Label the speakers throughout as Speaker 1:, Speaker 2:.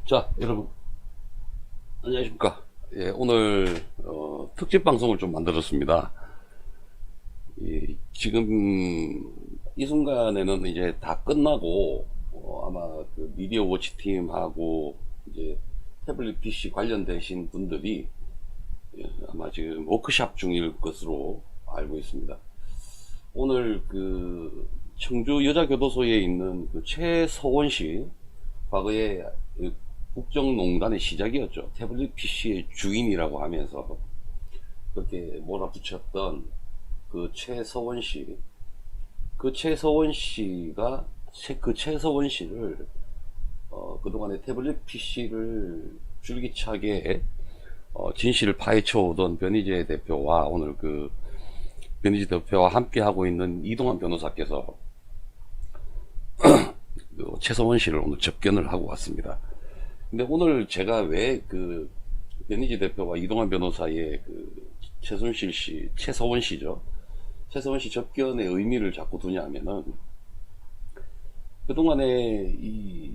Speaker 1: 자, 여러분 안녕하십니까. 예, 오늘 특집 방송을 좀 만들었습니다. 지금 이 순간에는 이제 다 끝나고 아마 그 미디어 워치 팀하고 이제 태블릿 PC 관련되신 분들이 아마 지금 워크샵 중일 것으로 알고 있습니다. 오늘 그 청주 여자교도소에 있는 그 최서원 씨, 과거에 국정농단의 시작이었죠. 태블릿 PC의 주인이라고 하면서 그렇게 몰아붙였던 그 최서원 씨, 그 최서원 씨가 그 최서원 씨를 그동안에 태블릿 PC를 줄기차게 진실을 파헤쳐 오던 변희재 대표와 오늘 그 변희재 대표와 함께 하고 있는 이동환 변호사께서 그 최서원 씨를 오늘 접견을 하고 왔습니다. 근데 오늘 제가 왜 그 변희재 대표와 이동환 변호사의 그 최서원 씨죠. 최서원 씨 접견의 의미를 자꾸 두냐면은 그동안에 이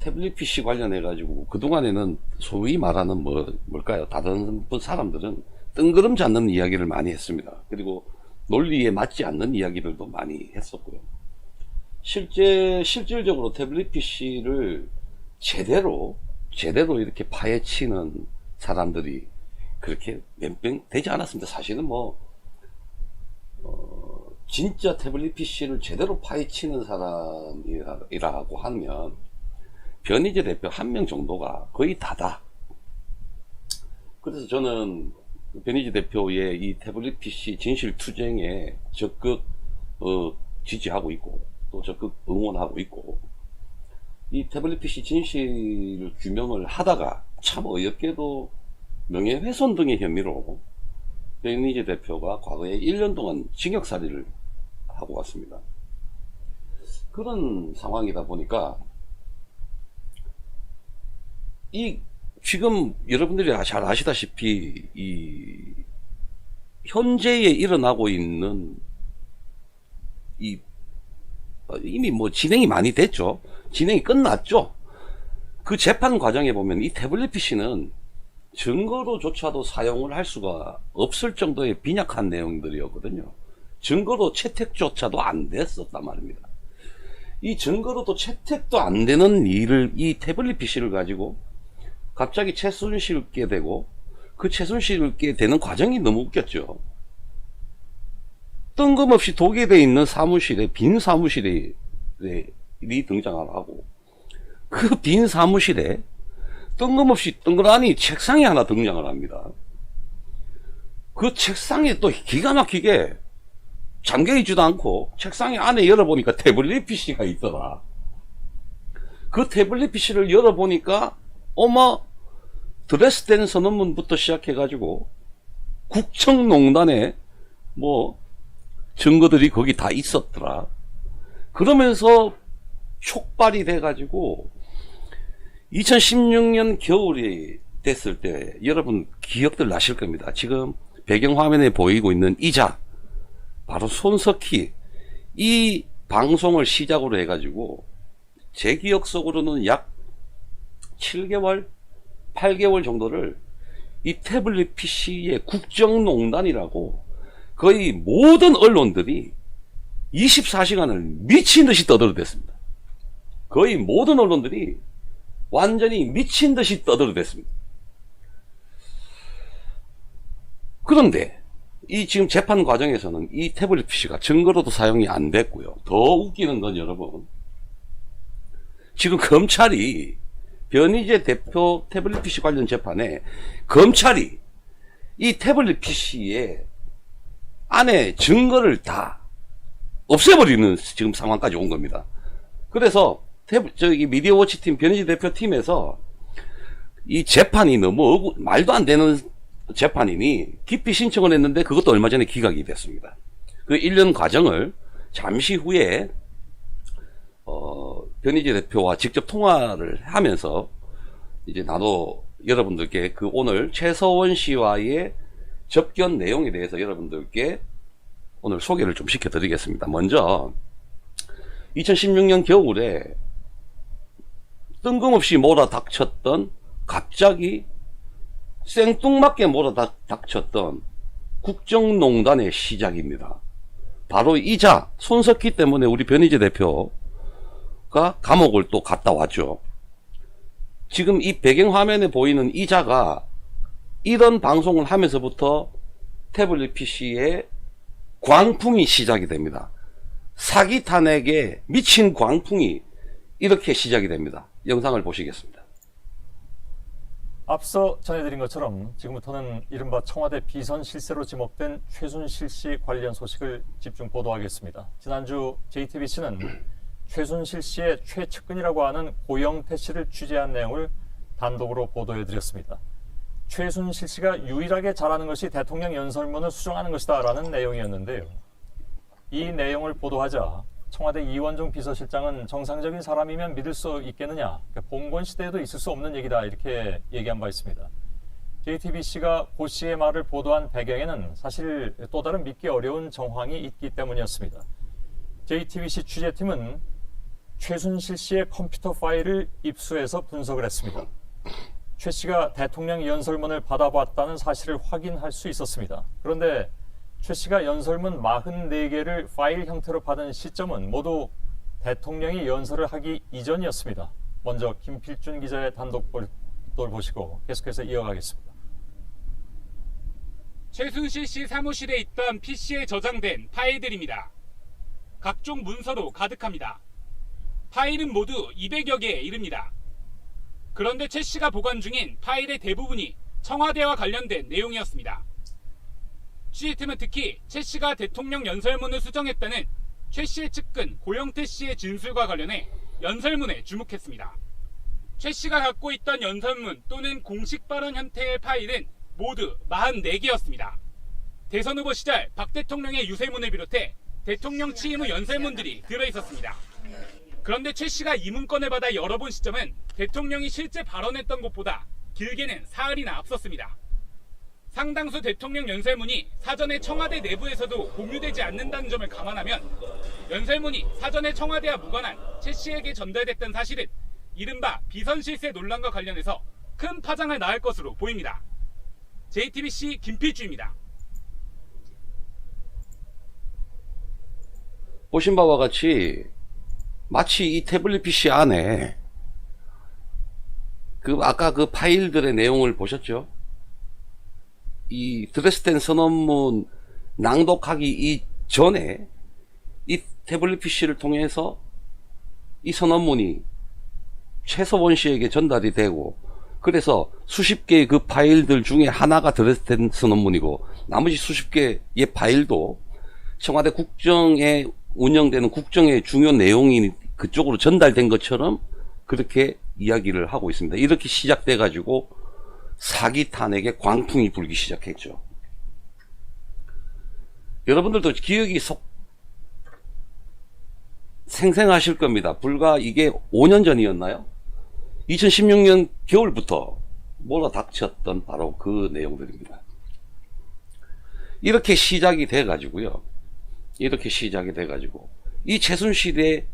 Speaker 1: 태블릿 PC 관련해 가지고 그동안에는 소위 말하는 뭘까요? 다른 사람들은 뜬구름 잡는 이야기를 많이 했습니다. 그리고 논리에 맞지 않는 이야기들도 많이 했었고요. 실질적으로 태블릿 PC를 제대로 이렇게 파헤치는 사람들이 그렇게 몇 명 되지 않았습니다. 사실은 진짜 태블릿 PC를 제대로 파헤치는 사람이라고 하면 변희재 대표 한 명 정도가 거의 다다. 그래서 저는 변희재 대표의 이 태블릿 PC 진실 투쟁에 적극 지지하고 있고 또 적극 응원하고 있고, 이 태블릿 PC 진실 규명을 하다가 참 어이없게도 명예훼손 등의 혐의로 변희재 대표가 과거에 1년 동안 징역살이를 하고 왔습니다. 그런 상황이다 보니까 이 지금 여러분들이 잘 아시다시피 이 현재에 일어나고 있는 이미 진행이 많이 됐죠. 진행이 끝났죠. 그 재판 과정에 보면 이 태블릿 PC는 증거로조차도 사용을 할 수가 없을 정도의 빈약한 내용들이었거든요. 증거로 채택조차도 안 됐었단 말입니다. 이 증거로도 채택도 안 되는 이 태블릿 PC를 가지고 갑자기 최순실께 되고, 그 최순실께 되는 과정이 너무 웃겼죠. 뜬금없이 독일에 있는 사무실에 빈 사무실이 등장을 하고, 그 빈 사무실에 뜬금없이 뜬그라니 책상이 하나 등장을 합니다. 그 책상에 또 기가 막히게 잠겨있지도 않고 책상의 안에 열어보니까 태블릿 PC가 있더라. 그 태블릿 PC를 열어보니까 드레스덴 선언문부터 시작해가지고 국정농단의 증거들이 거기 다 있었더라. 그러면서 촉발이 돼가지고 2016년 겨울이 됐을 때 여러분 기억들 나실 겁니다. 지금 배경화면에 보이고 있는 이자, 바로 손석희, 이 방송을 시작으로 해가지고 제 기억 속으로는 약 7개월 8개월 정도를 이 태블릿 PC의 국정농단이라고 거의 모든 언론들이 24시간을 미친듯이 떠들어댔습니다. 거의 모든 언론들이 완전히 미친듯이 떠들어댔습니다. 그런데 이 지금 재판 과정에서는 이 태블릿 PC가 증거로도 사용이 안 됐고요. 더 웃기는 건 여러분, 지금 검찰이 변희재 대표 태블릿 PC 관련 재판에 검찰이 이 태블릿 PC의 안에 증거를 다 없애버리는 지금 상황까지 온 겁니다. 그래서 저기 미디어워치 팀 변희재 대표팀에서 이 재판이 너무 말도 안 되는 재판이니 기피 신청을 했는데 그것도 얼마 전에 기각이 됐습니다. 그 1년 과정을 잠시 후에 변희재 대표와 직접 통화를 하면서 이제 나도 여러분들께 그 오늘 최서원 씨와의 접견 내용에 대해서 여러분들께 오늘 소개를 좀 시켜드리겠습니다. 먼저 2016년 겨울에 뜬금없이 몰아닥쳤던, 갑자기 생뚱맞게 몰아닥쳤던 국정농단의 시작입니다. 바로 이자 손석희 때문에 우리 변희재 대표가 감옥을 또 갔다 왔죠. 지금 이 배경화면에 보이는 이자가 이런 방송을 하면서부터 태블릿 PC의 광풍이 시작이 됩니다. 사기 탄핵에 미친 광풍이 이렇게 시작이 됩니다. 영상을 보시겠습니다.
Speaker 2: 앞서 전해드린 것처럼 지금부터는 이른바 청와대 비선 실세로 지목된 최순실 씨 관련 소식을 집중 보도하겠습니다. 지난주 JTBC는 최순실 씨의 최측근이라고 하는 고영태 씨를 취재한 내용을 단독으로 보도해드렸습니다. 최순실 씨가 유일하게 잘하는 것이 대통령 연설문을 수정하는 것이다 라는 내용이었는데요. 이 내용을 보도하자 청와대 이원종 비서실장은 정상적인 사람이면 믿을 수 있겠느냐, 봉건 시대에도 있을 수 없는 얘기다, 이렇게 얘기한 바 있습니다. JTBC가 고 씨의 말을 보도한 배경에는 사실 또 다른 믿기 어려운 정황이 있기 때문이었습니다. JTBC 취재팀은 최순실 씨의 컴퓨터 파일을 입수해서 분석을 했습니다. 최 씨가 대통령 연설문을 받아봤다는 사실을 확인할 수 있었습니다. 그런데 최 씨가 연설문 44개를 파일 형태로 받은 시점은 모두 대통령이 연설을 하기 이전이었습니다. 먼저 김필준 기자의 단독 보도를 보시고 계속해서 이어가겠습니다.
Speaker 3: 최순실 씨 사무실에 있던 PC에 저장된 파일들입니다. 각종 문서로 가득합니다. 파일은 모두 200여 개에 이릅니다. 그런데 최 씨가 보관 중인 파일의 대부분이 청와대와 관련된 내용이었습니다. 취재팀은 특히 최 씨가 대통령 연설문을 수정했다는 최 씨의 측근 고영태 씨의 진술과 관련해 연설문에 주목했습니다. 최 씨가 갖고 있던 연설문 또는 공식 발언 형태의 파일은 모두 44개였습니다. 대선 후보 시절 박 대통령의 유세문을 비롯해 대통령 취임 후 연설문들이 들어있었습니다. 그런데 최 씨가 이 문건을 받아 열어본 시점은 대통령이 실제 발언했던 것보다 길게는 사흘이나 앞섰습니다. 상당수 대통령 연설문이 사전에 청와대 내부에서도 공유되지 않는다는 점을 감안하면 연설문이 사전에 청와대와 무관한 최 씨에게 전달됐던 사실은 이른바 비선실세 논란과 관련해서 큰 파장을 낳을 것으로 보입니다. JTBC 김필주입니다.
Speaker 1: 보신 바와 같이 마치 이 태블릿 PC 안에 아까 그 파일들의 내용을 보셨죠? 이 드레스덴 선언문 낭독하기 이전에 이 태블릿 PC를 통해서 이 선언문이 최서원 씨에게 전달이 되고, 그래서 수십 개의 그 파일들 중에 하나가 드레스덴 선언문이고 나머지 수십 개의 파일도 청와대 국정에 운영되는 국정의 중요 내용이 그쪽으로 전달된 것처럼 그렇게 이야기를 하고 있습니다. 이렇게 시작돼 가지고 사기 탄핵의 광풍이 불기 시작했죠. 여러분들도 기억이 생생하실 겁니다. 불과 이게 5년 전이었나요? 2016년 겨울부터 몰아닥쳤던 바로 그 내용들입니다. 이렇게 시작이 돼 가지고요. 이 최순실의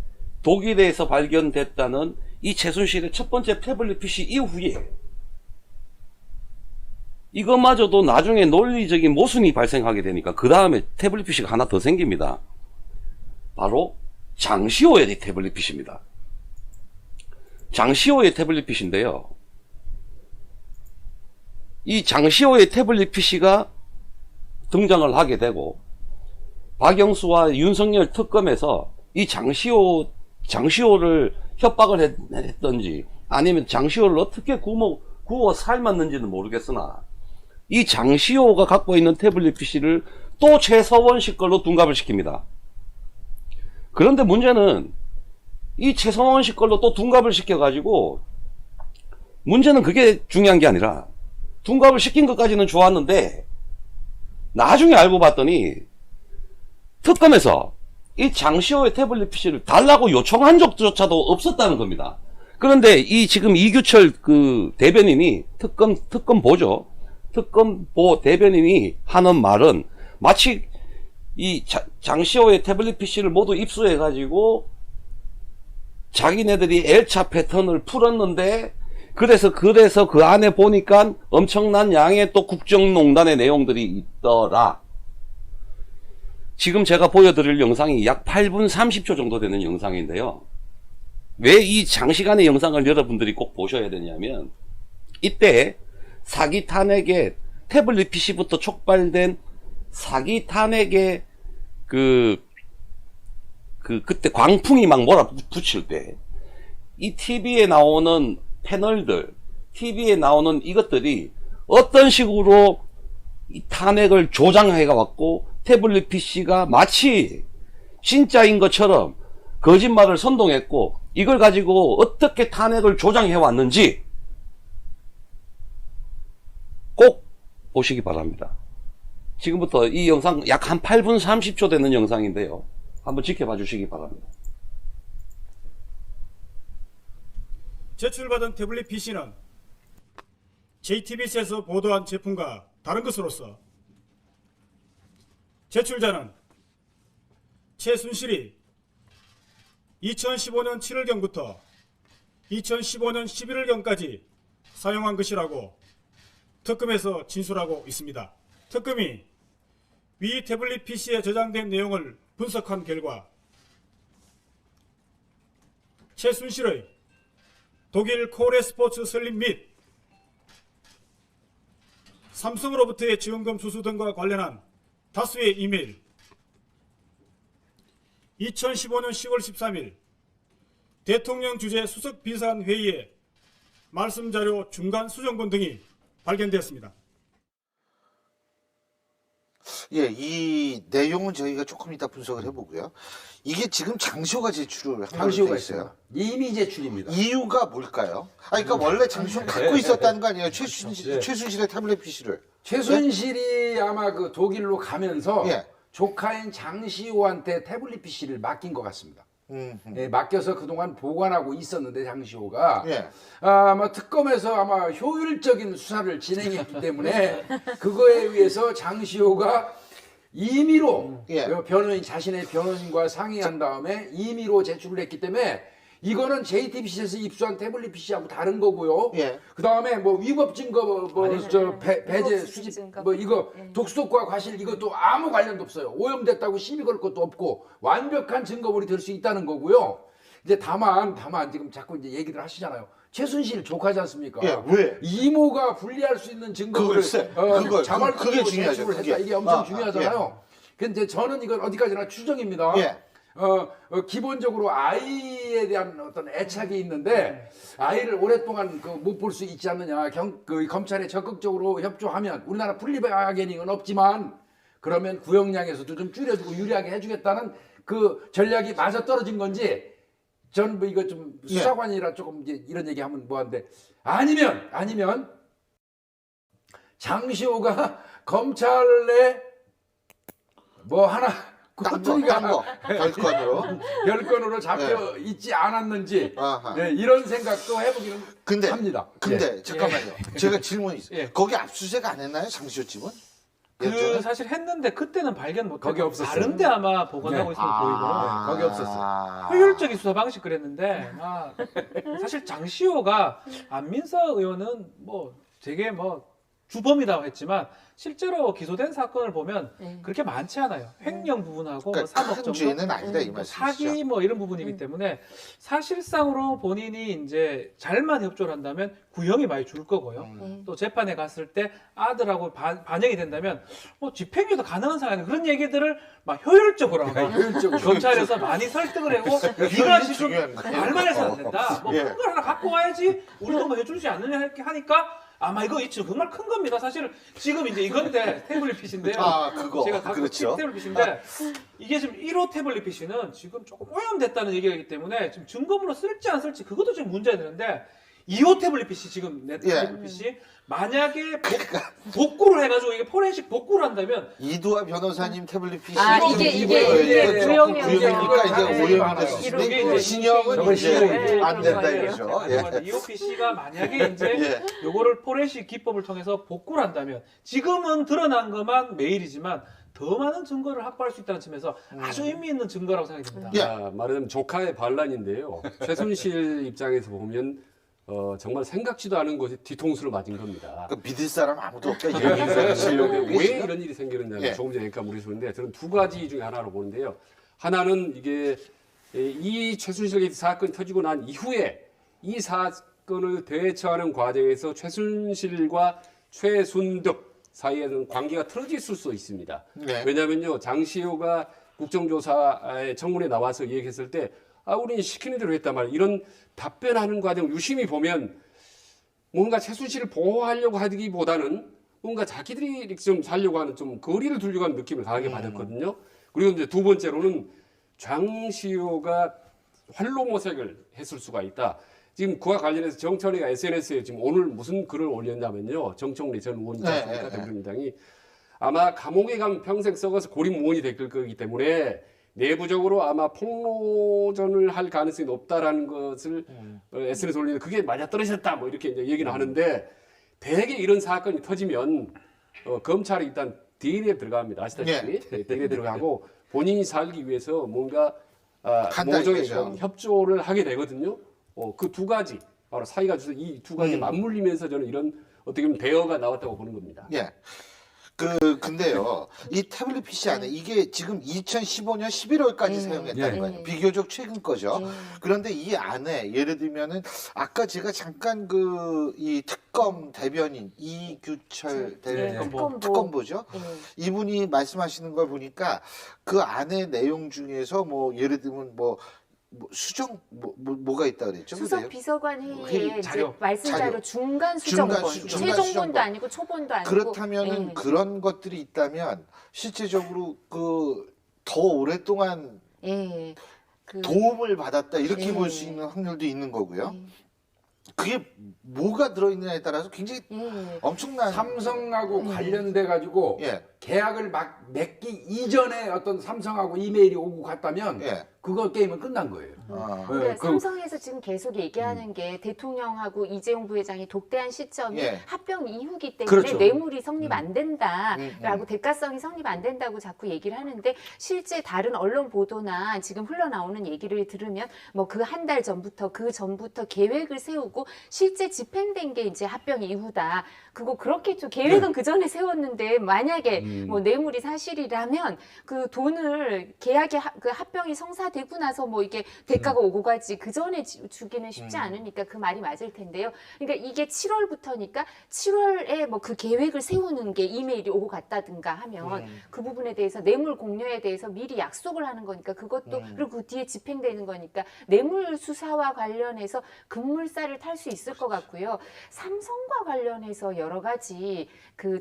Speaker 1: 독일에서 발견됐다는 이 최순실의 첫 번째 태블릿 PC 이후에 이것마저도 나중에 논리적인 모순이 발생하게 되니까 그 다음에 태블릿 PC가 하나 더 생깁니다. 바로 장시호의 태블릿 PC입니다. 장시호의 태블릿 PC인데요. 이 장시호의 태블릿 PC가 등장을 하게 되고 박영수와 윤석열 특검에서 이 장시호를 협박을 했던지 아니면 장시호를 어떻게 구워 삶았는지는 모르겠으나 이 장시호가 갖고 있는 태블릿 PC를 또 최서원 씨 걸로 둔갑을 시킵니다. 그런데 문제는 이 최성원 씨 걸로 또 둔갑을 시켜가지고, 문제는 그게 중요한 게 아니라 둔갑을 시킨 것까지는 좋았는데 나중에 알고 봤더니 특검에서 이 장시호의 태블릿 PC를 달라고 요청한 적조차도 없었다는 겁니다. 그런데 이 지금 이규철 그 대변인이 특검보죠. 특검보 대변인이 하는 말은 마치 이 장시호의 태블릿 PC를 모두 입수해가지고 자기네들이 L차 패턴을 풀었는데 그래서 그 안에 보니까 엄청난 양의 또 국정농단의 내용들이 있더라. 지금 제가 보여드릴 영상이 약 8분 30초 정도 되는 영상인데요. 왜 이 장시간의 영상을 여러분들이 꼭 보셔야 되냐면, 이때 사기 탄핵에 태블릿 PC부터 촉발된 사기 탄핵에 그때 광풍이 막 몰아붙일 때, 이 TV에 나오는 패널들, TV에 나오는 이것들이 어떤 식으로 이 탄핵을 조장해가 왔고, 태블릿 PC가 마치 진짜인 것처럼 거짓말을 선동했고, 이걸 가지고 어떻게 탄핵을 조장해 왔는지 꼭 보시기 바랍니다. 지금부터 이 영상 약 한 8분 30초 되는 영상인데요. 한번 지켜봐 주시기 바랍니다.
Speaker 4: 제출받은 태블릿 PC는 JTBC에서 보도한 제품과 다른 것으로서 제출자는 최순실이 2015년 7월경부터 2015년 11월경까지 사용한 것이라고 특검에서 진술하고 있습니다. 특검이 위 태블릿 PC에 저장된 내용을 분석한 결과 최순실의 독일 코레스포츠 설립 및 삼성으로부터의 지원금 수수 등과 관련한 다수의 이메일, 2015년 10월 13일 대통령 주재 수석 비서관 회의의 말씀자료 중간 수정본 등이 발견되었습니다.
Speaker 5: 예, 이 내용은 저희가 조금 이따 분석을 해보고요. 이게 지금 장시호가 제출을 한
Speaker 6: 장시호가
Speaker 5: 걸로 돼
Speaker 6: 있어요. 이미 제출입니다.
Speaker 5: 이유가 뭘까요? 그러니까 원래 장시호가 갖고 있었다는 거 아니에요? 최순실의 태블릿 PC를.
Speaker 6: 최순실이 아마 그 독일로 가면서
Speaker 5: 예.
Speaker 6: 조카인 장시호한테 태블릿 PC를 맡긴 것 같습니다. 예, 맡겨서 그동안 보관하고 있었는데 장시호가
Speaker 5: 예.
Speaker 6: 아마 특검에서 아마 효율적인 수사를 진행했기 때문에 그거에 의해서 장시호가 임의로
Speaker 5: 예.
Speaker 6: 그 변호인 자신의 변호인과 상의한 다음에 임의로 제출을 했기 때문에 이거는 JTBC에서 입수한 태블릿 PC하고 다른 거고요.
Speaker 5: 예.
Speaker 6: 그 다음에 뭐 위법 증거, 배제 수집,
Speaker 7: 증거.
Speaker 6: 뭐 이거 독소과 과실 이것도 아무 관련도 없어요. 오염됐다고 시비 걸 것도 없고 완벽한 증거물이 될 수 있다는 거고요. 이제 다만 지금 자꾸 이제 얘기들 하시잖아요. 최순실 조카지 않습니까?
Speaker 5: 예, 왜?
Speaker 6: 이모가 분리할 수 있는 증거물을
Speaker 5: 그걸
Speaker 6: 자발적으로
Speaker 5: 중요하죠,
Speaker 6: 제출을
Speaker 5: 그게.
Speaker 6: 했다. 이게 엄청
Speaker 5: 예.
Speaker 6: 중요하잖아요. 근데 저는 이건 어디까지나 추정입니다.
Speaker 5: 예.
Speaker 6: 기본적으로 아이에 대한 어떤 애착이 있는데 아이를 오랫동안 못 볼 수 있지 않느냐. 검찰에 적극적으로 협조하면 우리나라 분리바게닝은 없지만 그러면 구형량에서도 좀 줄여주고 유리하게 해주겠다는 그 전략이 맞아 떨어진 건지 전 뭐 이거 좀 수사관이라 조금 이제 이런 얘기하면 뭐한데 아니면 장시호가 검찰에 뭐 하나 별건으로 잡혀 있지 않았는지 네, 이런 생각도 해보기는 합니다.
Speaker 5: 근데 잠깐만요. 제가 질문이 있어요. 거기 압수수색 안 했나요? 장시호 집은?
Speaker 8: 사실 했는데 그때는 발견 못했고
Speaker 6: 거기 없었어요.
Speaker 8: 다른데 아마 보관하고
Speaker 6: 네.
Speaker 8: 있으면 보이고요.
Speaker 6: 거기 없었어요.
Speaker 8: 효율적인 수사 방식 그랬는데 사실 장시호가 안민석 의원은 뭐 되게 뭐 주범이라고 했지만 실제로 기소된 사건을 보면 그렇게 많지 않아요. 횡령 부분하고
Speaker 5: 그러니까
Speaker 8: 3억
Speaker 5: 큰
Speaker 8: 정도
Speaker 5: 죄는 아니다 이 말씀이시죠?
Speaker 8: 사기 뭐 이런 부분이기 때문에 사실상으로 본인이 이제 잘만 협조를 한다면 구형이 많이 줄 거고요. 또 재판에 갔을 때 아들하고 반영이 된다면 뭐 집행유예도 가능한 상황에 그런 얘기들을 막 효율적으로 검찰에서 많이 설득을 하고 이런 식으로 말만 해서 안 된다. 뭐 큰 걸 하나 갖고 와야지 우리도 뭐 해주지 않느냐 이렇게 하니까 아마 이거 있죠. 정말 큰 겁니다. 사실은 지금 이제 이건데 태블릿 PC인데요.
Speaker 5: 아, 그거.
Speaker 8: 제가 갖고
Speaker 5: 그렇죠.
Speaker 8: 있는 태블릿 PC인데 이게 지금 1호 태블릿 PC는 지금 조금 오염됐다는 얘기이기 때문에 지금 증거물로 쓸지 안 쓸지 그것도 지금 문제가 되는데 2호 태블릿 PC 지금 내 태블릿 PC 만약에 복구를 해가지고 이게 포렌식 복구를 한다면
Speaker 5: 이두아 변호사님 태블릿 PC
Speaker 7: 아, 이게 구형이니까
Speaker 5: 이제 오염될 수
Speaker 8: 이게
Speaker 5: 있는데
Speaker 8: 이제
Speaker 5: 신형은
Speaker 6: 저거
Speaker 5: 이제
Speaker 6: 신형이죠.
Speaker 5: 안 된다 이거죠. 예.
Speaker 8: 2호 PC가 만약에 이제
Speaker 5: 예.
Speaker 8: 요거를 포렌식 기법을 통해서 복구를 한다면 지금은 드러난 것만 메일이지만 더 많은 증거를 확보할 수 있다는 측면에서 아주 의미 있는 증거라고 생각이 듭니다.
Speaker 5: 예.
Speaker 9: 말하자면 조카의 반란인데요. 최순실 입장에서 보면 정말 생각지도 않은 것이 뒤통수를 맞은 겁니다.
Speaker 5: 그 믿을 사람 아무도 없다.
Speaker 9: 왜 이런 일이 생기느냐면
Speaker 5: 예.
Speaker 9: 조금 전에 얘기한 물으셨는데 저는 두 가지 중에 하나로 보는데요. 하나는 이게 이 최순실 사건이 터지고 난 이후에 이 사건을 대처하는 과정에서 최순실과 최순득 사이에는 관계가 틀어졌을 수 있습니다.
Speaker 5: 네.
Speaker 9: 왜냐하면요, 장시호가 국정조사의 청문회 나와서 얘기했을 때, 우리는 시키는 대로 했단 말이에요. 이런 답변하는 과정 유심히 보면 뭔가 최순실을 보호하려고 하기보다는 뭔가 자기들이 이렇게 좀 살려고 하는 좀 거리를 두려고 하는 느낌을 강하게 받았거든요. 그리고 이제 두 번째로는 장시호가 활로모색을 했을 수가 있다. 지금 그와 관련해서 정청래가 SNS에 지금 오늘 무슨 글을 올렸냐면요. 정청래 전 의원이지 않습니까? 더불어민주당이 아마 감옥에 가면 평생 썩어서 고립무원이 될 거기 때문에 내부적으로 아마 폭로전을 할 가능성이 높다라는 것을 SNS에 올리는데 그게 맞아떨어졌다 뭐 이렇게 이제 얘기는 하는데 대개 이런 사건이 터지면 검찰이 일단 DNA에 들어갑니다. 아시다시피 DNA에 들어가고 본인이 살기 위해서 뭔가 모종의 협조를 하게 되거든요. 그 두 가지 바로 사이가 주서 이 두 가지 맞물리면서 저는 이런 어떻게 보면 대어가 나왔다고 보는 겁니다.
Speaker 5: 예. 근데요, 이 태블릿 PC 안에 이게 지금 2015년 11월까지 사용했다는 거예요. 비교적 최근 거죠. 그런데 이 안에 예를 들면은 아까 제가 잠깐 이 특검 대변인 이규철 특검보죠. 이분이 말씀하시는 걸 보니까 그 안에 내용 중에서 뭐 예를 들면 수정 뭐가 있다 그랬죠?
Speaker 7: 수석 비서관 회의에
Speaker 8: 자료.
Speaker 7: 말씀자료 중간 수정본, 최종본도 아니고 초본도 아니고
Speaker 5: 그렇다면은 그런 것들이 있다면 실제적으로 더 오랫동안 도움을 받았다 이렇게 볼 수 있는 확률도 있는 거고요. 그게 뭐가 들어있느냐에 따라서 굉장히 엄청난
Speaker 6: 삼성하고 관련돼 가지고
Speaker 5: 예.
Speaker 6: 계약을 막 맺기 이전에 어떤 삼성하고 이메일이 오고 갔다면 그거 게임은 끝난 거예요.
Speaker 7: 그러니까 삼성에서 지금 계속 얘기하는 게 대통령하고 이재용 부회장이 독대한 시점이 합병 이후기 때문에
Speaker 6: 그렇죠.
Speaker 7: 뇌물이 성립 안 된다라고 대가성이 성립 안 된다고 자꾸 얘기를 하는데 실제 다른 언론 보도나 지금 흘러나오는 얘기를 들으면 뭐 그 한 달 전부터 그 전부터 계획을 세우고 실제 집행된 게 이제 합병 이후다. 그거 그렇겠죠. 계획은 그 전에 세웠는데 만약에 뭐 뇌물이 사실이라면 그 돈을 계약의 그 합병이 성사되고 나서 뭐 이게 대가가 오고 가지 그 전에 주기는 쉽지 않으니까 그 말이 맞을 텐데요. 그러니까 이게 7월부터니까 7월에 뭐 그 계획을 세우는 게 이메일이 오고 갔다든가 하면 그 부분에 대해서 뇌물 공여에 대해서 미리 약속을 하는 거니까 그것도 그리고 그 뒤에 집행되는 거니까 뇌물 수사와 관련해서 급물살을 탈 수 있을 것 같고요. 삼성과 관련해서 여러 가지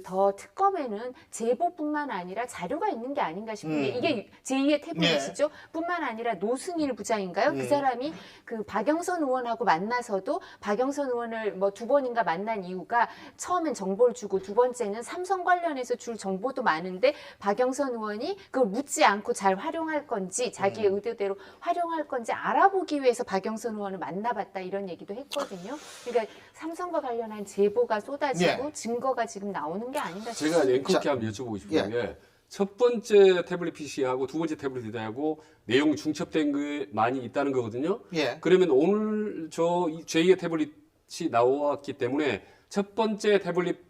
Speaker 7: 더 특검에는 제보뿐만 아니라 자료가 있는 게 아닌가 싶은데 이게 제2의 태블릿이죠. 뿐만 아니라 노승일 부장인가요? 그 사람이 그 박영선 의원하고 만나서도 박영선 의원을 뭐 2번인가 만난 이유가 처음엔 정보를 주고 두 번째는 삼성 관련해서 줄 정보도 많은데 박영선 의원이 그걸 묻지 않고 잘 활용할 건지 자기의 의도대로 활용할 건지 알아보기 위해서 박영선 의원을 만나봤다 이런 얘기도 했거든요. 그러니까 삼성과 관련한 제보가 쏟아지고 증거가 지금 나오는 게 아닌가 싶습니다.
Speaker 9: 제가 앵커께 한번 여쭤보고 싶은 게 첫 번째 태블릿 PC하고 두 번째 태블릿하고 내용 중첩된 게 많이 있다는 거거든요. 그러면 오늘 저 제2의 태블릿이 나왔기 때문에 첫 번째 태블릿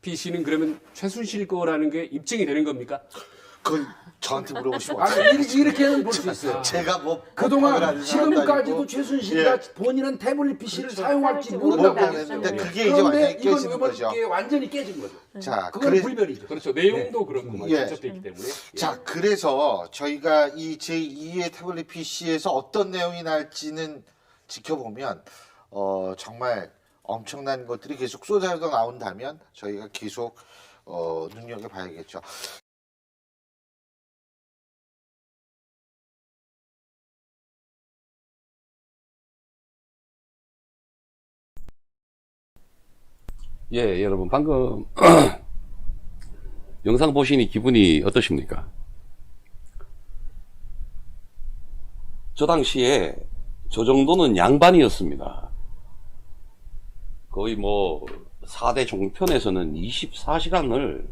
Speaker 9: PC는 그러면 최순실 거라는 게 입증이 되는 겁니까?
Speaker 5: 그걸 저한테 물어보시면
Speaker 6: 이렇게는 볼 수 있어요.
Speaker 5: 제가
Speaker 6: 그동안 지금까지도 최순실과 본인은 태블릿 PC를 사용할지 모른다고
Speaker 5: 했는데 그게 이제 완전히 깨지는 거죠.
Speaker 6: 이게 완전히 깨진 거죠.
Speaker 5: 자,
Speaker 6: 그건 불멸이죠.
Speaker 9: 그렇죠. 내용도 그렇고 중첩돼 있기 때문에.
Speaker 5: 자, 그래서 저희가 이 제2의 태블릿 PC에서 어떤 내용이 날지는 지켜보면 정말 엄청난 것들이 계속 쏟아져 나온다면 저희가 계속 눈여겨봐야겠죠.
Speaker 1: 예, 여러분 방금 영상 보시니 기분이 어떠십니까? 저 당시에 저 정도는 양반이었습니다. 거의 뭐 4대 종편에서는 24시간을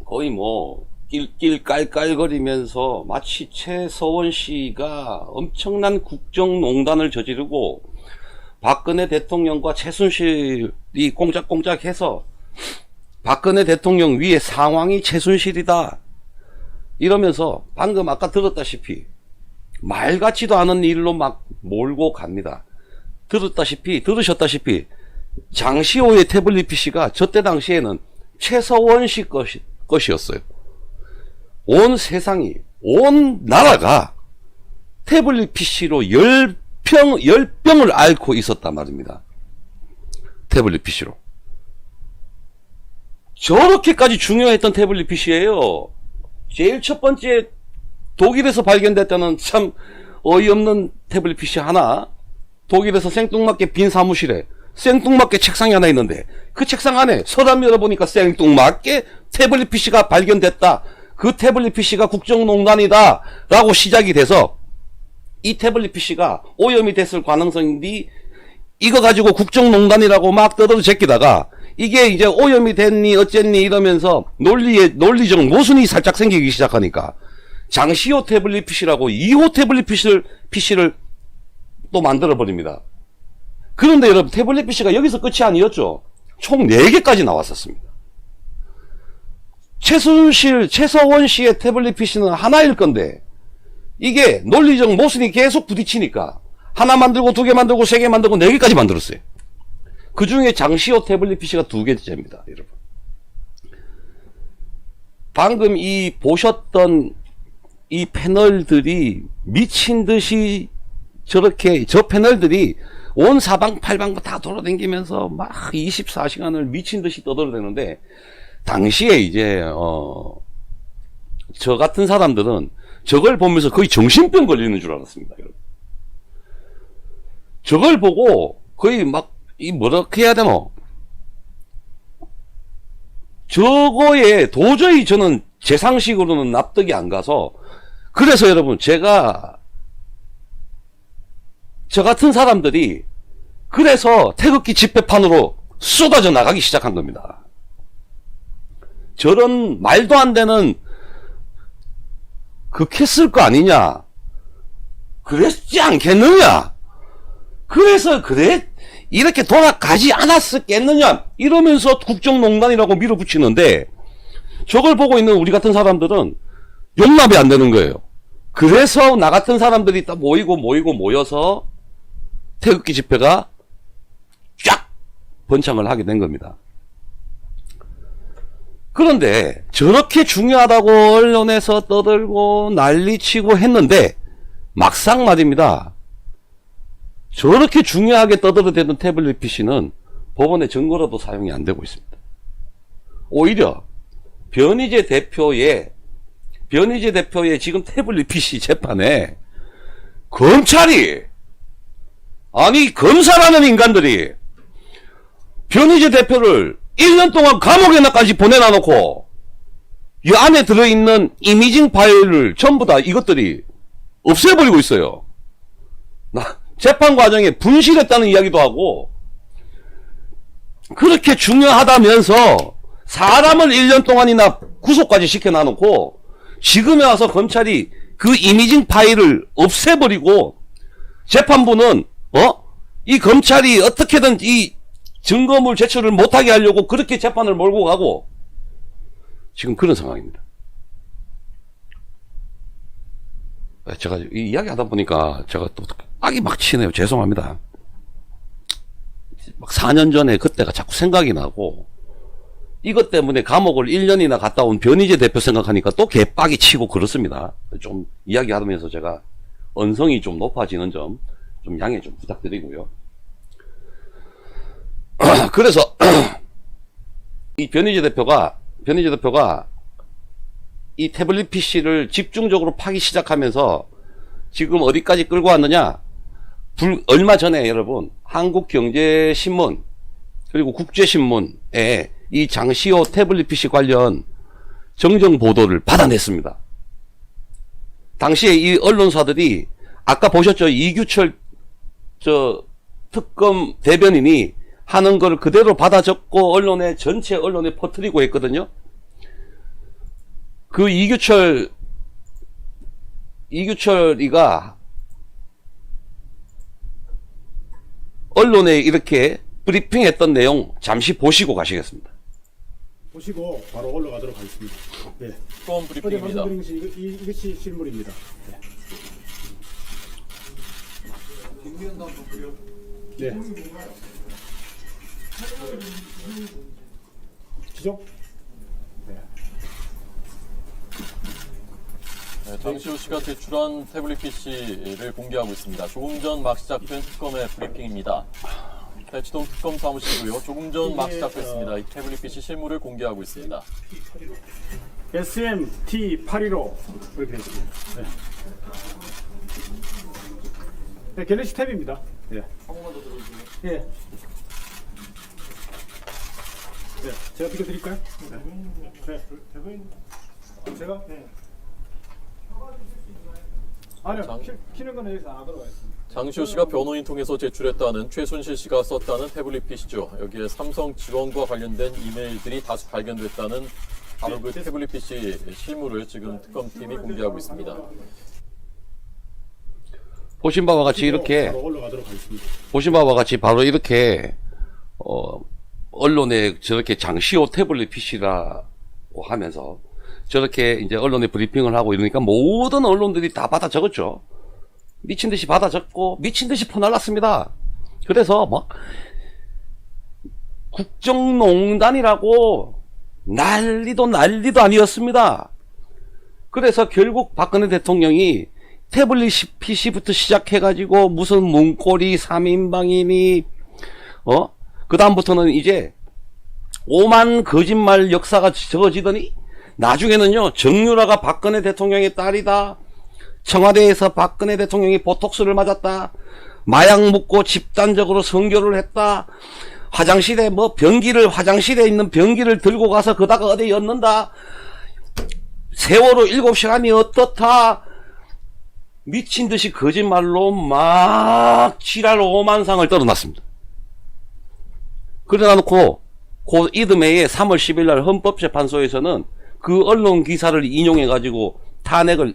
Speaker 1: 거의 뭐 낄낄 깔깔거리면서 마치 최서원 씨가 엄청난 국정농단을 저지르고 박근혜 대통령과 최순실이 꽁짝꽁짝 해서 박근혜 대통령 위에 상황이 최순실이다 이러면서 방금 아까 들었다시피 말 같지도 않은 일로 막 몰고 갑니다. 들으셨다시피 장시호의 태블릿 PC가 저때 당시에는 최서원 씨 것이었어요. 온 세상이, 온 나라가 태블릿 PC로 열병을 앓고 있었단 말입니다. 태블릿 PC로. 저렇게까지 중요했던 태블릿 PC예요. 제일 첫 번째 독일에서 발견됐다는 참 어이없는 태블릿 PC 하나, 독일에서 생뚱맞게 빈 사무실에 생뚱맞게 책상이 하나 있는데 그 책상 안에 서랍 열어보니까 생뚱맞게 태블릿 PC가 발견됐다. 그 태블릿 PC가 국정농단이다 라고 시작이 돼서 이 태블릿 PC가 오염이 됐을 가능성이 이거 가지고 국정농단이라고 막 떠들어 제끼다가 이게 이제 오염이 됐니 어쨌니 이러면서 논리적 모순이 살짝 생기기 시작하니까 장시호 태블릿 PC라고 2호 태블릿 PC를 또 만들어 버립니다. 그런데 여러분 태블릿 PC가 여기서 끝이 아니었죠. 총 4개까지 나왔었습니다. 최서원 씨의 태블릿 PC는 하나일 건데 이게 논리적 모순이 계속 부딪히니까 하나 만들고 2개 만들고 3개 만들고 4개까지 만들었어요. 그 중에 장시호 태블릿 PC가 2개째입니다. 여러분 방금 이 보셨던 이 패널들이 미친듯이 저렇게 저 패널들이 온 사방팔방 다 돌아다니면서 막 24시간을 미친듯이 떠들어대는데 당시에 이제 저 같은 사람들은 저걸 보면서 거의 정신병 걸리는 줄 알았습니다. 여러분. 저걸 보고 거의 막 이 뭐라고 해야 되노? 저거에 도저히 저는 제 상식으로는 납득이 안 가서 그래서 여러분 제가 저 같은 사람들이 그래서 태극기 집회판으로 쏟아져 나가기 시작한 겁니다. 저런 말도 안 되는 극했을 거 아니냐? 그랬지 않겠느냐? 그래서 이렇게 돌아가지 않았겠느냐? 이러면서 국정농단이라고 밀어붙이는데 저걸 보고 있는 우리 같은 사람들은 용납이 안 되는 거예요. 그래서 나 같은 사람들이 딱 모여서 태극기 집회가 쫙 번창을 하게 된 겁니다. 그런데 저렇게 중요하다고 언론에서 떠들고 난리치고 했는데 막상 말입니다. 저렇게 중요하게 떠들어대던 태블릿 PC는 법원의 증거로도 사용이 안 되고 있습니다. 오히려 변희재 대표의 지금 태블릿 PC 재판에 검찰이 아니 검사라는 인간들이 변희재 대표를 1년 동안 감옥에나까지 보내놔놓고 이 안에 들어있는 이미징 파일을 전부 다 이것들이 없애버리고 있어요. 재판 과정에 분실했다는 이야기도 하고 그렇게 중요하다면서 사람을 1년 동안이나 구속까지 시켜놔놓고 지금에 와서 검찰이 그 이미징 파일을 없애버리고 재판부는 이 검찰이 어떻게든 이 증거물 제출을 못하게 하려고 그렇게 재판을 몰고 가고 지금 그런 상황입니다. 제가 이 이야기 하다 보니까 제가 또 악이 막 치네요. 죄송합니다. 막 4년 전에 그때가 자꾸 생각이 나고 이것 때문에 감옥을 1년이나 갔다 온 변희재 대표 생각하니까 또 개빡이 치고 그렇습니다. 좀 이야기하면서 제가 언성이 좀 높아지는 점 좀 양해 좀 부탁드리고요. 그래서 이 변희재 대표가 이 태블릿 PC를 집중적으로 파기 시작하면서 지금 어디까지 끌고 왔느냐? 얼마 전에 여러분 한국경제신문 그리고 국제신문에 이 장시호 태블릿 PC 관련 정정 보도를 받아냈습니다. 당시에 이 언론사들이 아까 보셨죠? 이규철 특검 대변인이 하는 걸 그대로 받아 적고 전체 언론에 퍼뜨리고 했거든요. 그 이규철이가 언론에 이렇게 브리핑했던 내용 잠시 보시고 가시겠습니다.
Speaker 4: 보시고 바로 올라가도록 하겠습니다. 네.
Speaker 2: 특검
Speaker 4: 어제
Speaker 2: 브리핑입니다.
Speaker 4: 말씀드린 것이 이것이 실물입니다. 네. 네. 지적?
Speaker 2: 장시호 씨가 제출한 태블릿 PC를 공개하고 있습니다. 조금 전 막 시작된 특검의 브리핑입니다. 대치동 특검 사무실이고요. 조금 전 막 시작됐습니다. 이 태블릿 PC 실물을 공개하고 있습니다.
Speaker 4: SMT815 이렇게 되겠습니다. 네. 네, 갤럭시 탭입니다. 네. 예. 네, 제가 비켜드릴까요? 네. 제가? 네. 아니요, 키는 건 여기서 안 들어가 있습니다.
Speaker 2: 장시호 씨가 변호인 통해서 제출했다는 최순실 씨가 썼다는 태블릿 PC죠. 여기에 삼성 직원과 관련된 이메일들이 다수 발견됐다는 바로 그 태블릿 PC 실물을 지금 특검팀이 공개하고 있습니다.
Speaker 1: 보신 바와 같이 이렇게
Speaker 4: 바로 올라가도록 하겠습니다.
Speaker 1: 보신 바와 같이 바로 이렇게 언론에 저렇게 장시호 태블릿 PC라고 하면서 저렇게 이제 언론에 브리핑을 하고 이러니까 모든 언론들이 다 받아 적었죠. 미친 듯이 받아 적고 미친 듯이 퍼날랐습니다. 그래서 막 국정농단이라고 난리도 아니었습니다. 그래서 결국 박근혜 대통령이 태블릿 PC부터 시작해가지고 무슨 문고리 3인방이니 그 다음부터는 이제 오만 거짓말 역사가 적어지더니 나중에는요 정유라가 박근혜 대통령의 딸이다, 청와대에서 박근혜 대통령이 보톡스를 맞았다, 마약 묻고 집단적으로 성교를 했다, 화장실에 화장실에 있는 변기를 들고 가서 그다가 어디 였는다, 세월호 7시간이 어떻다, 미친듯이 거짓말로 막 지랄 오만상을 떨어놨습니다. 그러다 놓고 그 이듬해에 3월 10일 날 헌법재판소에서는 그 언론 기사를 인용해 가지고 탄핵을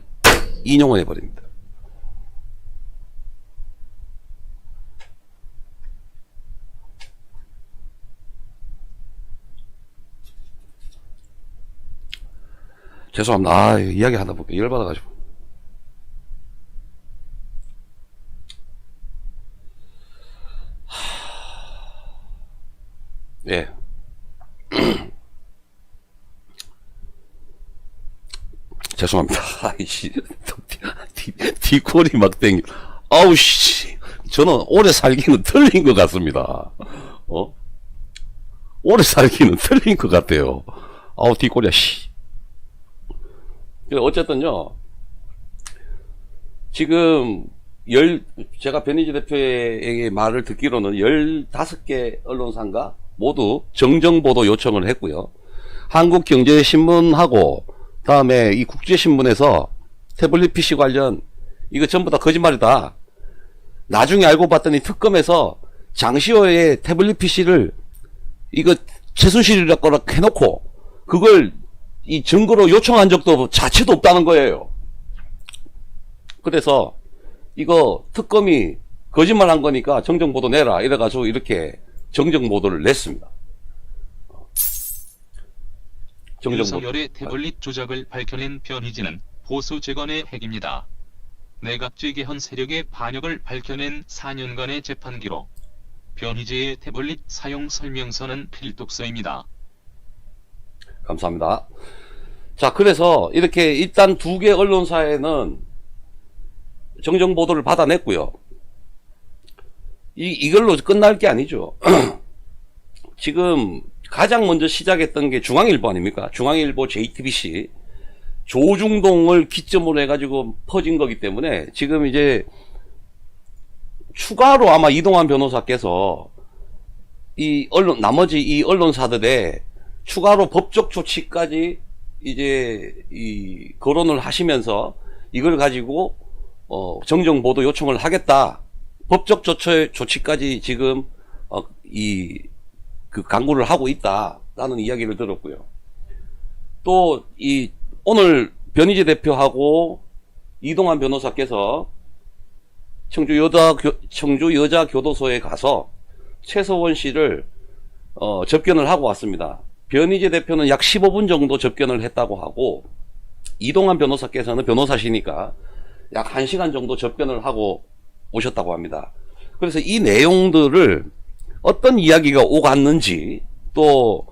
Speaker 1: 인용을 해버립니다. 죄송합니다. 이야기 하다 보니까 열받아가지고. 예. 죄송합니다. 아이씨. 뒷골이 막 땡겨. 아우씨. 저는 오래 살기는 틀린 것 같습니다. 오래 살기는 틀린 것 같아요. 아우, 뒷골이야, 씨. 어쨌든요. 지금 제가 변희재 대표의 말을 듣기로는 15개 언론사인가 모두 정정보도 요청을 했고요. 한국경제신문하고 다음에 이 국제신문에서 태블릿 PC 관련 이거 전부 다 거짓말이다. 나중에 알고 봤더니 특검에서 장시호의 태블릿 PC를 이거 최순실이라고 해놓고 그걸 이 증거로 요청한 적도 자체도 없다는 거예요. 그래서 이거 특검이 거짓말한 거니까 정정보도 내라 이래가지고 이렇게 정정보도를 냈습니다.
Speaker 10: 윤석열의 태블릿 조작을 밝혀낸 변희재는 보수 재건의 핵입니다. 내각 재개헌 세력의 반역을 밝혀낸 4년간의 재판 기록. 변희재의 태블릿 사용 설명서는 필독서입니다.
Speaker 1: 감사합니다. 자, 그래서 이렇게 일단 2개 언론사에는 정정보도를 받아냈고요. 이걸로 끝날 게 아니죠. 지금 가장 먼저 시작했던 게 중앙일보 아닙니까? 중앙일보 JTBC 조중동을 기점으로 해가지고 퍼진 거기 때문에 지금 이제 추가로 아마 이동환 변호사께서 나머지 이 언론사들의 추가로 법적 조치까지 이제 거론을 하시면서 이걸 가지고 정정보도 요청을 하겠다. 법적 조치까지 지금 그 강구를 하고 있다라는 이야기를 들었고요. 또 오늘 변희재 대표하고 이동환 변호사께서 청주 여자교도소에 가서 최서원 씨를 접견을 하고 왔습니다. 변희재 대표는 약 15분 정도 접견을 했다고 하고 이동환 변호사께서는 변호사시니까 약 1시간 정도 접견을 하고 오셨다고 합니다. 그래서 이 내용들을 어떤 이야기가 오갔는지 또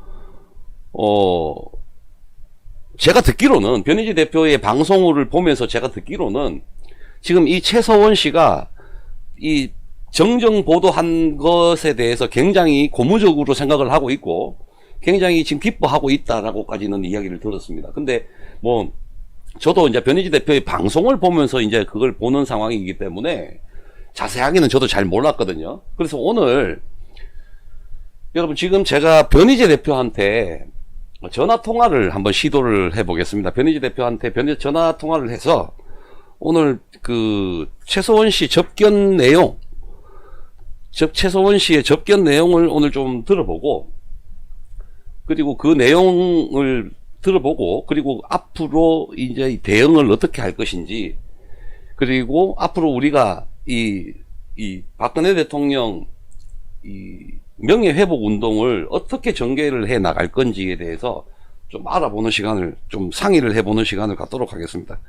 Speaker 1: 제가 듣기로는 변희재 대표의 방송을 보면서 제가 듣기로는 지금 이 최서원 씨가 이 정정 보도한 것에 대해서 굉장히 고무적으로 생각을 하고 있고 굉장히 지금 기뻐하고 있다라고까지는 이야기를 들었습니다. 근데 뭐 저도 이제 변희재 대표의 방송을 보면서 이제 그걸 보는 상황이기 때문에 자세하게는 저도 잘 몰랐거든요. 그래서 오늘 여러분 지금 제가 변희재 대표한테 전화 통화를 한번 시도를 해보겠습니다. 변희재 대표한테 전화 통화를 해서 오늘 그 최서원 씨 접견 내용, 최서원 씨의 접견 내용을 오늘 좀 들어보고 그리고 그 내용을 들어보고 그리고 앞으로 이제 대응을 어떻게 할 것인지 그리고 앞으로 우리가 이 박근혜 대통령 명예회복 운동을 어떻게 전개를 해 나갈 건지에 대해서 좀 알아보는 시간을 좀 상의를 해보는 시간을 갖도록 하겠습니다.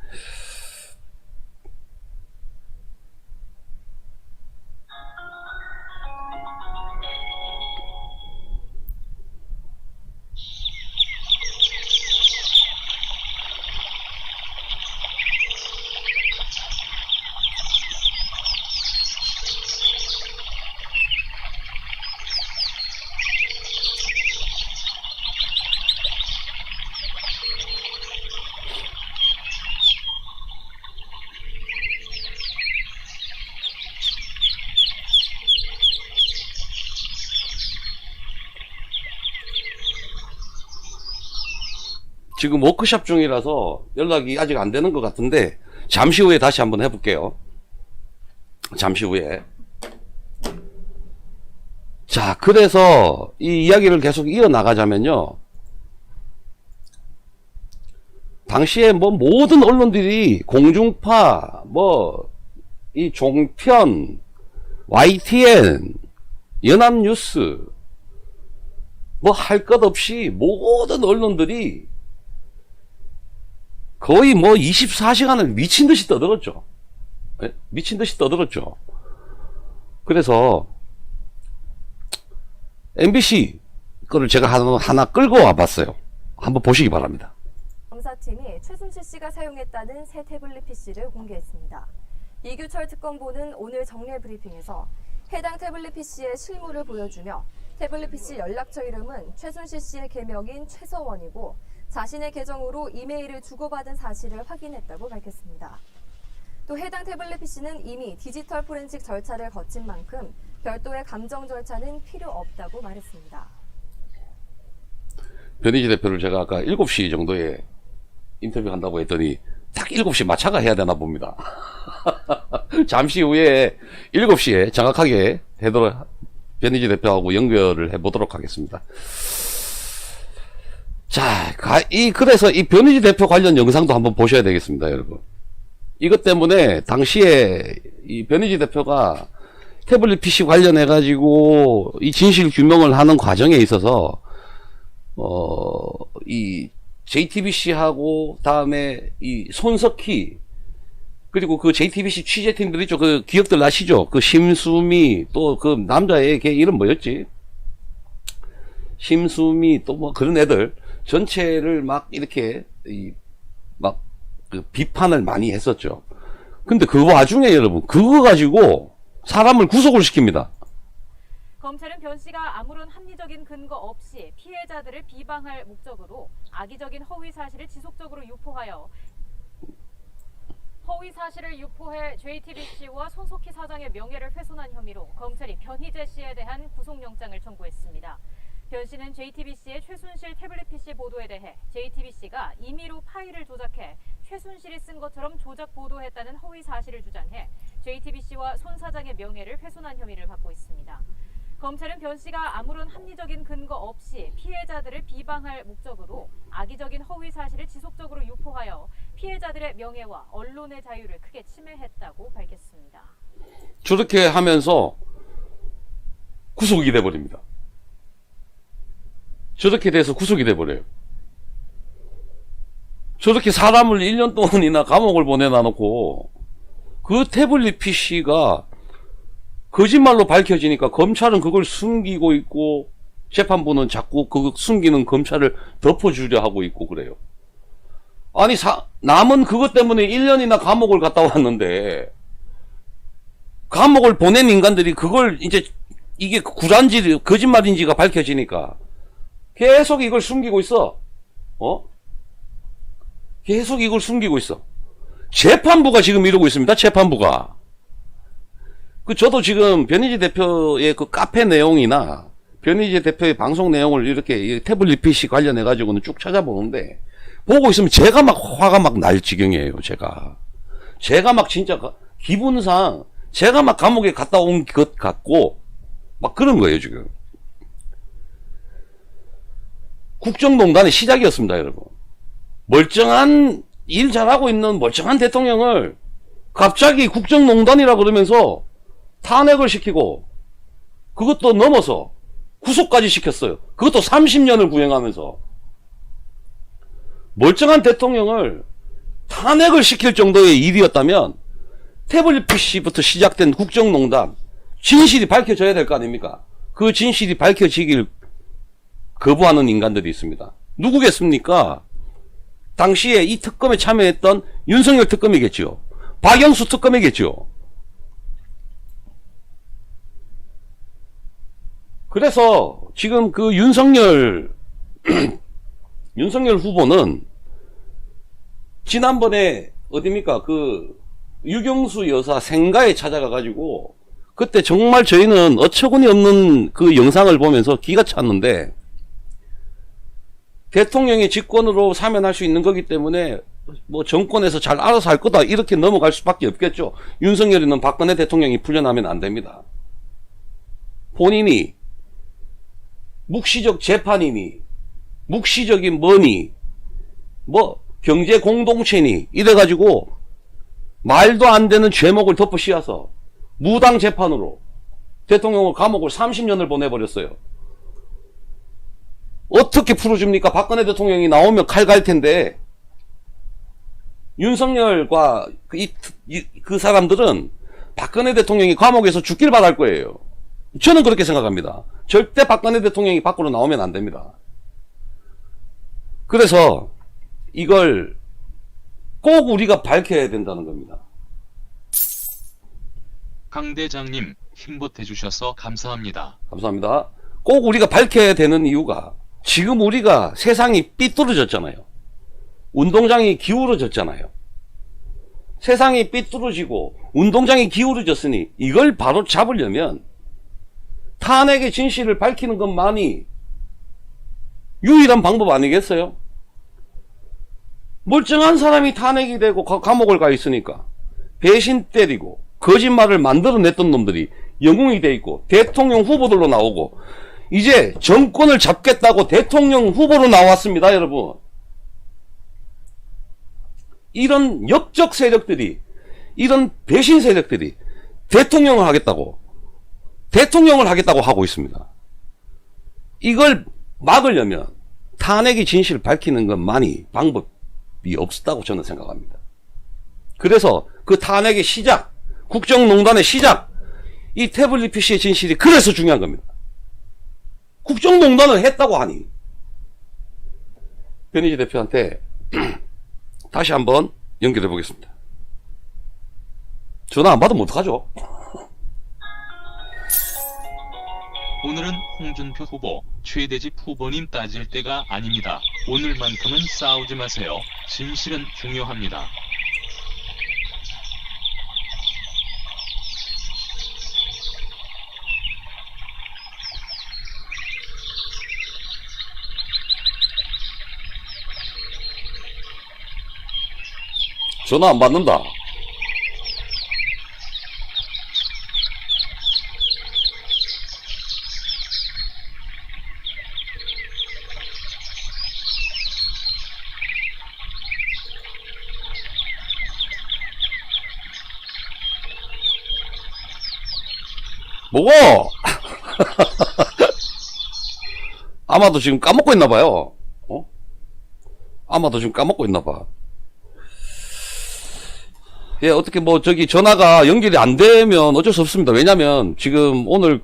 Speaker 1: 지금 워크숍 중이라서 연락이 아직 안 되는 것 같은데 잠시 후에 다시 한번 해볼게요. 잠시 후에. 자, 그래서 이 이야기를 계속 이어나가자면요. 당시에 뭐 모든 언론들이 공중파, 이 종편, YTN, 연합뉴스, 할 것 없이 모든 언론들이 거의 24시간을 미친 듯이 떠들었죠. 네? 미친 듯이 떠들었죠. 그래서 MBC 거를 제가 하나 끌고 와봤어요. 한번 보시기 바랍니다.
Speaker 11: 검사팀이 최순실 씨가 사용했다는 새 태블릿 PC를 공개했습니다. 이규철 특검보는 오늘 정례 브리핑에서 해당 태블릿 PC의 실물을 보여주며 태블릿 PC 연락처 이름은 최순실 씨의 개명인 최서원이고 자신의 계정으로 이메일을 주고받은 사실을 확인했다고 밝혔습니다. 또 해당 태블릿 PC는 이미 디지털 포렌식 절차를 거친 만큼 별도의 감정 절차는 필요 없다고 말했습니다.
Speaker 1: 변희재 대표를 제가 아까 7시 정도에 인터뷰한다고 했더니 딱 7시 마차가 해야 되나 봅니다. 잠시 후에 7시에 정확하게 변희재 대표하고 연결을 해보도록 하겠습니다. 자, 그래서 이 변희재 대표 관련 영상도 한번 보셔야 되겠습니다, 여러분. 이것 때문에 당시에 이 변희재 대표가 태블릿 PC 관련해가지고 이 진실 규명을 하는 과정에 있어서, 이 JTBC하고 다음에 이 손석희, 그리고 그 JTBC 취재팀들 있죠. 그 기억들 나시죠? 그 심수미, 또 그 남자의 걔 이름 뭐였지? 심수미, 또 그런 애들. 전체를 막 이렇게 그 비판을 많이 했었죠. 근데 그 와중에 여러분 그거 가지고 사람을 구속을 시킵니다.
Speaker 12: 검찰은 변 씨가 아무런 합리적인 근거 없이 피해자들을 비방할 목적으로 악의적인 허위 사실을 지속적으로 유포하여 JTBC와 손석희 사장의 명예를 훼손한 혐의로 검찰이 변희재 씨에 대한 구속영장을 청구했습니다. 변 씨는 JTBC의 최순실 태블릿 PC 보도에 대해 JTBC가 임의로 파일을 조작해 최순실이 쓴 것처럼 조작 보도했다는 허위 사실을 주장해 JTBC와 손 사장의 명예를 훼손한 혐의를 받고 있습니다. 검찰은 변 씨가 아무런 합리적인 근거 없이 피해자들을 비방할 목적으로 악의적인 허위 사실을 지속적으로 유포하여 피해자들의 명예와 언론의 자유를 크게 침해했다고 밝혔습니다.
Speaker 1: 저렇게 하면서 구속이 돼버립니다. 저렇게 돼서 구속이 돼버려요. 저렇게 사람을 1년 동안이나 감옥을 보내놔놓고 그 태블릿 PC가 거짓말로 밝혀지니까 검찰은 그걸 숨기고 있고 재판부는 자꾸 그 숨기는 검찰을 덮어주려 하고 있고 그래요. 아니 남은 그것 때문에 1년이나 감옥을 갔다 왔는데 감옥을 보낸 인간들이 그걸 이제 이게 구란지 거짓말인지가 밝혀지니까 계속 이걸 숨기고 있어. 계속 이걸 숨기고 있어. 재판부가 지금 이러고 있습니다. 재판부가. 저도 지금 변희재 대표의 그 카페 내용이나 변희재 대표의 방송 내용을 이렇게 태블릿 PC 관련해 가지고는 쭉 찾아보는데 보고 있으면 제가 막 화가 막 날 지경이에요. 제가 막 진짜 기분상 제가 막 감옥에 갔다 온 것 같고 막 그런 거예요 지금. 국정농단의 시작이었습니다 여러분. 멀쩡한 일 잘하고 있는 멀쩡한 대통령을 갑자기 국정농단이라 그러면서 탄핵을 시키고 그것도 넘어서 구속까지 시켰어요. 그것도 30년을 구행하면서 멀쩡한 대통령을 탄핵을 시킬 정도의 일이었다면 태블릿 PC부터 시작된 국정농단 진실이 밝혀져야 될 거 아닙니까? 그 진실이 밝혀지길 거부하는 인간들이 있습니다. 누구겠습니까? 당시에 이 특검에 참여했던 윤석열 특검이겠죠. 박영수 특검이겠죠. 그래서 지금 그 윤석열 후보는 지난번에 어딥니까? 그 유경수 여사 생가에 찾아가 가지고 그때 정말 저희는 어처구니 없는 그 영상을 보면서 기가 찼는데 대통령이 직권으로 사면할 수 있는 거기 때문에 뭐 정권에서 잘 알아서 할 거다 이렇게 넘어갈 수밖에 없겠죠. 윤석열이는 박근혜 대통령이 풀려나면 안 됩니다. 본인이 묵시적 재판이니 묵시적인 뭐니 뭐 경제 공동체니 이래가지고 말도 안 되는 죄목을 덮어 씌워서 무당 재판으로 대통령을 감옥을 30년을 보내버렸어요. 어떻게 풀어줍니까? 박근혜 대통령이 나오면 칼 갈 텐데 윤석열과 그 사람들은 박근혜 대통령이 감옥에서 죽길 바랄 거예요. 저는 그렇게 생각합니다. 절대 박근혜 대통령이 밖으로 나오면 안 됩니다. 그래서 이걸 꼭 우리가 밝혀야 된다는 겁니다.
Speaker 10: 강 대장님 힘보태 주셔서 감사합니다.
Speaker 1: 감사합니다. 꼭 우리가 밝혀야 되는 이유가 지금 우리가 세상이 삐뚤어졌잖아요. 운동장이 기울어졌잖아요. 세상이 삐뚤어지고 운동장이 기울어졌으니 이걸 바로 잡으려면 탄핵의 진실을 밝히는 것만이 유일한 방법 아니겠어요? 멀쩡한 사람이 탄핵이 되고 감옥을 가 있으니까 배신 때리고 거짓말을 만들어냈던 놈들이 영웅이 돼 있고 대통령 후보들로 나오고 이제 정권을 잡겠다고 대통령 후보로 나왔습니다, 여러분. 이런 역적 세력들이, 이런 배신 세력들이 대통령을 하겠다고 하고 있습니다. 이걸 막으려면 탄핵의 진실을 밝히는 것만이 방법이 없다고 저는 생각합니다. 그래서 그 탄핵의 시작, 국정농단의 시작, 이 태블릿 PC의 진실이 그래서 중요한 겁니다. 국정농단을 했다고 하니 변희재 대표한테 다시 한번 연결해 보겠습니다. 전화 안 받으면 어떡하죠?
Speaker 10: 오늘은 홍준표 후보, 최대집 후보님 따질 때가 아닙니다. 오늘만큼은 싸우지 마세요. 진실은 중요합니다.
Speaker 1: 전화 안 받는다. 뭐고? 아마도 지금 까먹고 있나 봐요. 어? 아마도 지금 까먹고 있나 봐. 예, 어떻게 뭐 저기 전화가 연결이 안 되면 어쩔 수 없습니다. 왜냐면 지금 오늘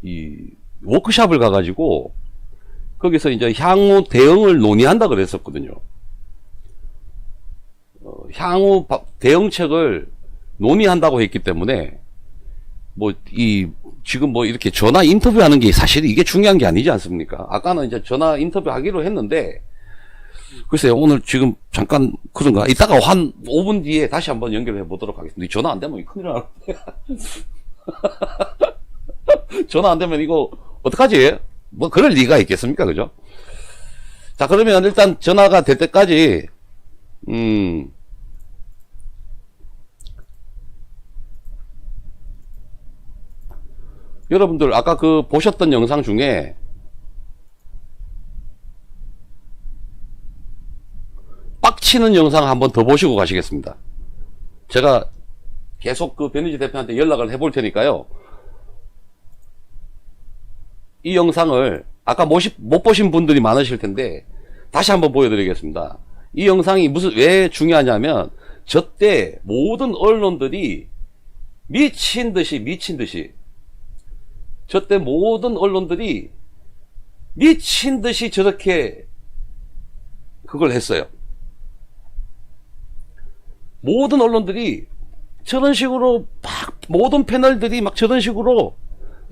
Speaker 1: 이 워크숍을 가가지고 거기서 이제 향후 대응을 논의한다 그랬었거든요. 향후 대응책을 논의한다고 했기 때문에 뭐 지금 뭐 이렇게 전화 인터뷰하는 게 사실 이게 중요한 게 아니지 않습니까? 아까는 이제 전화 인터뷰 하기로 했는데 글쎄요, 오늘 지금 잠깐 그런가? 이따가 한 5분 뒤에 다시 한번 연결해 보도록 하겠습니다. 전화 안 되면 큰일 나는데. 전화 안 되면 이거 어떡하지? 뭐 그럴 리가 있겠습니까? 그죠? 자, 그러면 일단 전화가 될 때까지 여러분들 아까 그 보셨던 영상 중에 빡치는 영상 한번 더 보시고 가시겠습니다. 제가 계속 그 변희재 대표한테 연락을 해볼 테니까요. 이 영상을 아까 못 보신 분들이 많으실 텐데 다시 한번 보여드리겠습니다. 이 영상이 왜 중요하냐면 저때 모든 언론들이 미친 듯이 저때 모든 언론들이 미친 듯이 저렇게 그걸 했어요. 모든 언론들이 저런 식으로 모든 패널들이 저런 식으로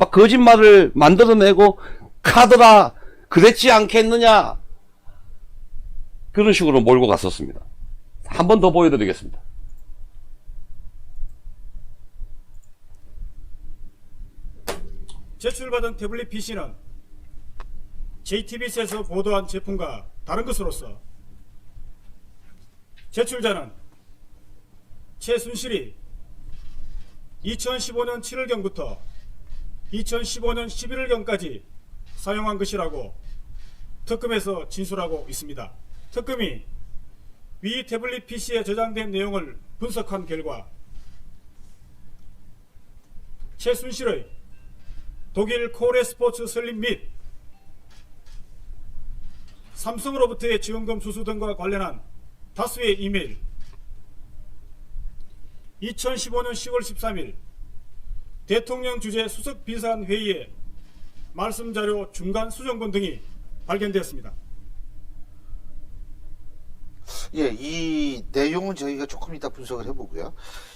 Speaker 1: 거짓말을 만들어내고 카더라 그랬지 않겠느냐 그런 식으로 몰고 갔었습니다. 한 번 더 보여드리겠습니다.
Speaker 4: 제출받은 태블릿 PC는 JTBC에서 보도한 제품과 다른 것으로서 제출자는 최순실이 2015년 7월경부터 2015년 11월경까지 사용한 것이라고 특검에서 진술하고 있습니다. 특검이 위 태블릿 PC에 저장된 내용을 분석한 결과 최순실의 독일 코레 스포츠 설립 및 삼성으로부터의 지원금 수수 등과 관련한 다수의 이메일, 2015년 10월 13일 대통령 주재 수석 비서관 회의의 말씀자료 중간 수정본 등이 발견되었습니다.
Speaker 5: 예, 이 내용은 저희가 조금 이따 분석을 해보고요.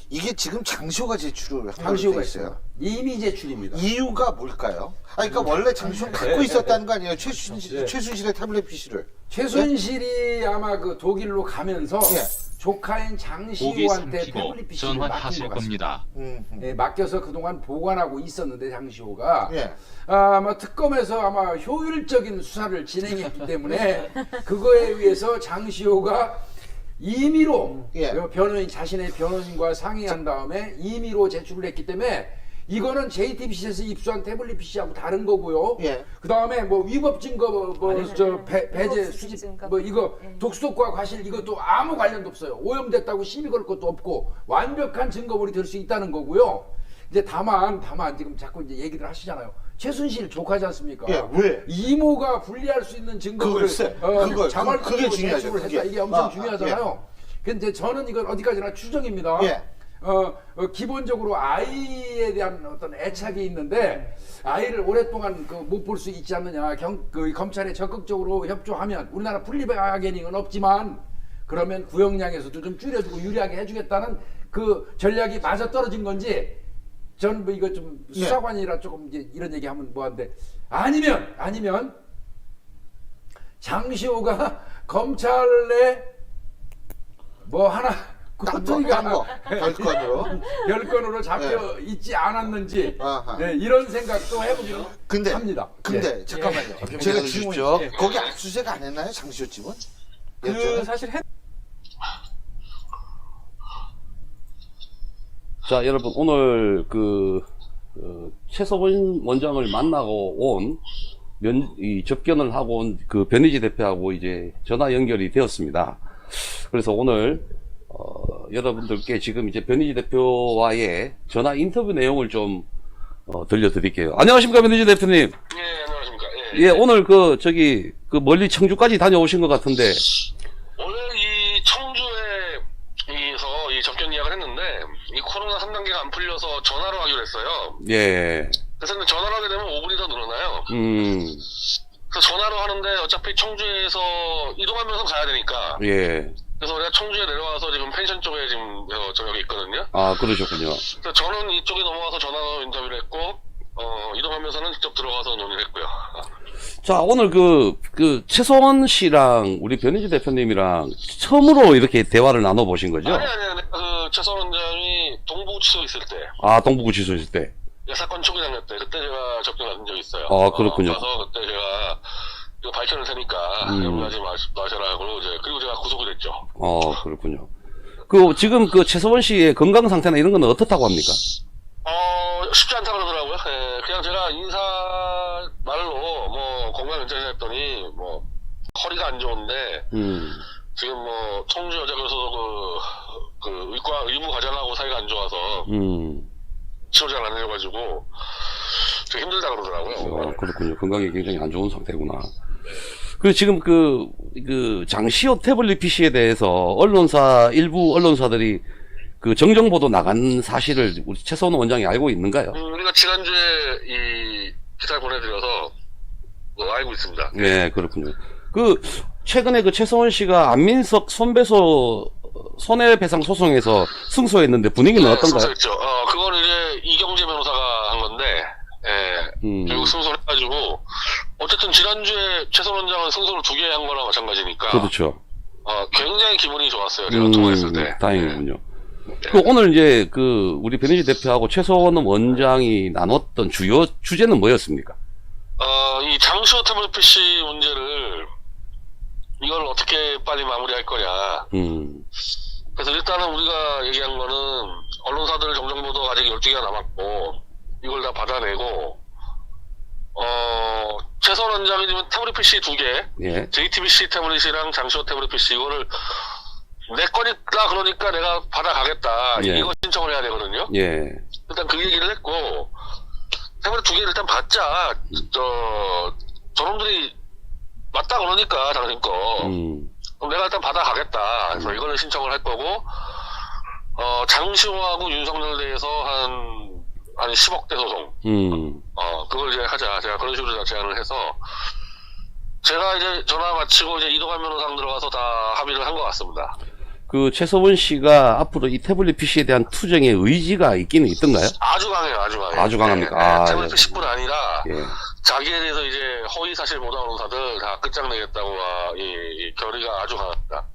Speaker 5: 이게 지금 장시호가 제출을 한 걸로 돼 있어요.
Speaker 6: 이미 제출입니다.
Speaker 5: 이유가 뭘까요? 그러니까 원래 장시호가 갖고 있었다는 거 아니에요? 최순실의 태블릿 PC를.
Speaker 6: 최순실이 아마 그 독일로 가면서 조카인 장시호한테 태블릿 PC를 맡긴 것 같습니다. 맡겨서 그동안 보관하고 있었는데 장시호가 아마 특검에서 아마 효율적인 수사를 진행했기 때문에 그거에 의해서 장시호가 임의로 변호인 자신의 변호인과 상의한 다음에 임의로 제출을 했기 때문에 이거는 JTBC에서 입수한 태블릿 PC하고 다른 거고요. 그 다음에 뭐 위법 증거, 배제 수집, 이거 독소과 과실 이것도 아무 관련도 없어요. 오염됐다고 시비 걸 것도 없고 완벽한 증거물이 될 수 있다는 거고요. 이제 다만 지금 자꾸 이제 얘기를 하시잖아요. 최순실 조카지 않습니까?
Speaker 5: 왜?
Speaker 6: 이모가 분리할 수 있는 증거를 자발적으로 제출을 했다. 이게 엄청 중요하잖아요. 근데 저는 이건 어디까지나 추정입니다. 기본적으로 아이에 대한 어떤 애착이 있는데 아이를 오랫동안 못 볼 수 있지 않느냐. 검찰에 적극적으로 협조하면 우리나라 플리바게닝은 없지만 그러면 구형량에서도 좀 줄여주고 유리하게 해주겠다는 그 전략이 맞아떨어진 건지 전 뭐 이거 좀 수사관이라 조금 이제 이런 얘기하면 뭐한데 아니면 장시호가 검찰에 뭐 하나 꼬투리가 별건으로 잡혀 있지 않았는지 네, 이런 생각도 해보기로 합니다.
Speaker 5: 근데 잠깐만요. 제가 주십시오. 거기 압수수색 안 했나요, 장시호 집은?
Speaker 8: 사실
Speaker 1: 자, 여러분, 오늘 최서원 원장을 만나고 온 이 접견을 하고 온 그 변희재 대표하고 이제 전화 연결이 되었습니다. 그래서 오늘 여러분들께 지금 이제 변희재 대표와의 전화 인터뷰 내용을 좀 들려드릴게요. 안녕하십니까, 변희재 대표님.
Speaker 13: 예, 안녕하십니까.
Speaker 1: 예, 오늘 멀리 청주까지 다녀오신 것 같은데.
Speaker 13: 오늘 이 청주에서 이 접견 예약을 했는데 이 코로나 3단계가 안 풀려서 전화로 하기로 했어요.
Speaker 1: 예.
Speaker 13: 그래서 전화로 하게 되면 5분이 더 늘어나요. 그래서 전화로 하는데 어차피 청주에서 이동하면서 가야 되니까.
Speaker 1: 예.
Speaker 13: 그래서 우리가 청주에 내려와서 지금 펜션 쪽에 지금 저녁에 있거든요.
Speaker 1: 아, 그러셨군요.
Speaker 13: 그래서 저는 이쪽에 넘어와서 전화로 인터뷰를 했고, 이동하면서는 직접 들어가서 논의를 했고요.
Speaker 1: 자, 오늘 최서원 씨랑 우리 변희재 대표님이랑 처음으로 이렇게 대화를 나눠보신 거죠?
Speaker 13: 아니. 최서원 원장이 동부구치소 있을 때.
Speaker 1: 아, 동부구치소 있을 때.
Speaker 13: 사건 초기 단계 때. 그때 제가 접견 받은 적이 있어요.
Speaker 1: 아, 그렇군요.
Speaker 13: 그래서 그때 제가 이거 밝혀낼 테니까 염려하지 마셔라 하고 그리고 제가 구속이 됐죠.
Speaker 1: 그렇군요. 지금 최서원 씨의 건강 상태나 이런 건 어떻다고 합니까?
Speaker 13: 쉽지 않다고 그러더라고요. 예, 그냥 제가 인사 말로 뭐 건강 괜찮냐 했더니 뭐 허리가 안 좋은데 지금 뭐 청주 여자교도소 의무 과장하고 사이가 안 좋아서 치료제를 안 해가지고 좀 힘들다 그러더라고요.
Speaker 1: 그렇군요. 건강이 굉장히 안 좋은 상태구나. 그리고 지금 장시호 태블릿 PC에 대해서 일부 언론사들이 정정보도 나간 사실을 우리 최서원 원장이 알고 있는가요?
Speaker 13: 우리가 지난주에 이 기사를 보내드려서 알고 있습니다.
Speaker 1: 네, 그렇군요. 최근에 최서원 씨가 안민석 손배소 손해배상 소송에서 승소했는데 분위기는 어떤가요?
Speaker 13: 승소했죠. 그거는 이제 이경재 변호사가 한 건데, 결국 승소를 해가지고, 어쨌든 지난주에 최서원 원장은 승소를 2개 한 거랑 마찬가지니까.
Speaker 1: 그렇죠.
Speaker 13: 굉장히 기분이 좋았어요. 제가 통화했을 때.
Speaker 1: 다행이군요. 오늘 이제 우리 변희재 대표하고 최서원 원장이 나눴던 주요 주제는 뭐였습니까?
Speaker 13: 이 장시호 태블릿 PC 문제를 이걸 어떻게 빨리 마무리할 거냐. 그래서 일단은 우리가 얘기한 거는 언론사들 정정보도 아직 12개가 남았고 이걸 다 받아내고 최서원 원장이 지금 태블릿 PC 2개,
Speaker 1: 예.
Speaker 13: JTBC 태블릿이랑 장시호 태블릿 PC 이거를 내 거니까 그러니까 내가 받아가겠다.
Speaker 1: 예.
Speaker 13: 이거 신청을 해야 되거든요.
Speaker 1: 예.
Speaker 13: 일단 그 얘기를 했고 태블릿 2개를 일단 받자. 저놈들이 맞다 그러니까 당신 거. 그럼 내가 일단 받아가겠다. 그래서 이거는 신청을 할 거고 장시호하고 윤석열 대해서 한 10억대 소송. 그걸 이제 하자. 제가 그런 식으로 제안을 해서 제가 이제 전화 마치고 이제 이동환 변호사랑 들어가서 다 합의를 한 것 같습니다.
Speaker 1: 최서원 씨가 앞으로 이 태블릿 PC에 대한 투쟁의 의지가 있기는 있던가요?
Speaker 13: 아주 강해요, 아주 강해요.
Speaker 1: 아주 강합니까?
Speaker 13: 태블릿 PC뿐 아니라
Speaker 1: 예.
Speaker 13: 자기에 대해서 이제 허위 사실 모든 언론사들 다 끝장내겠다고 이 결의가 아주 강합니다.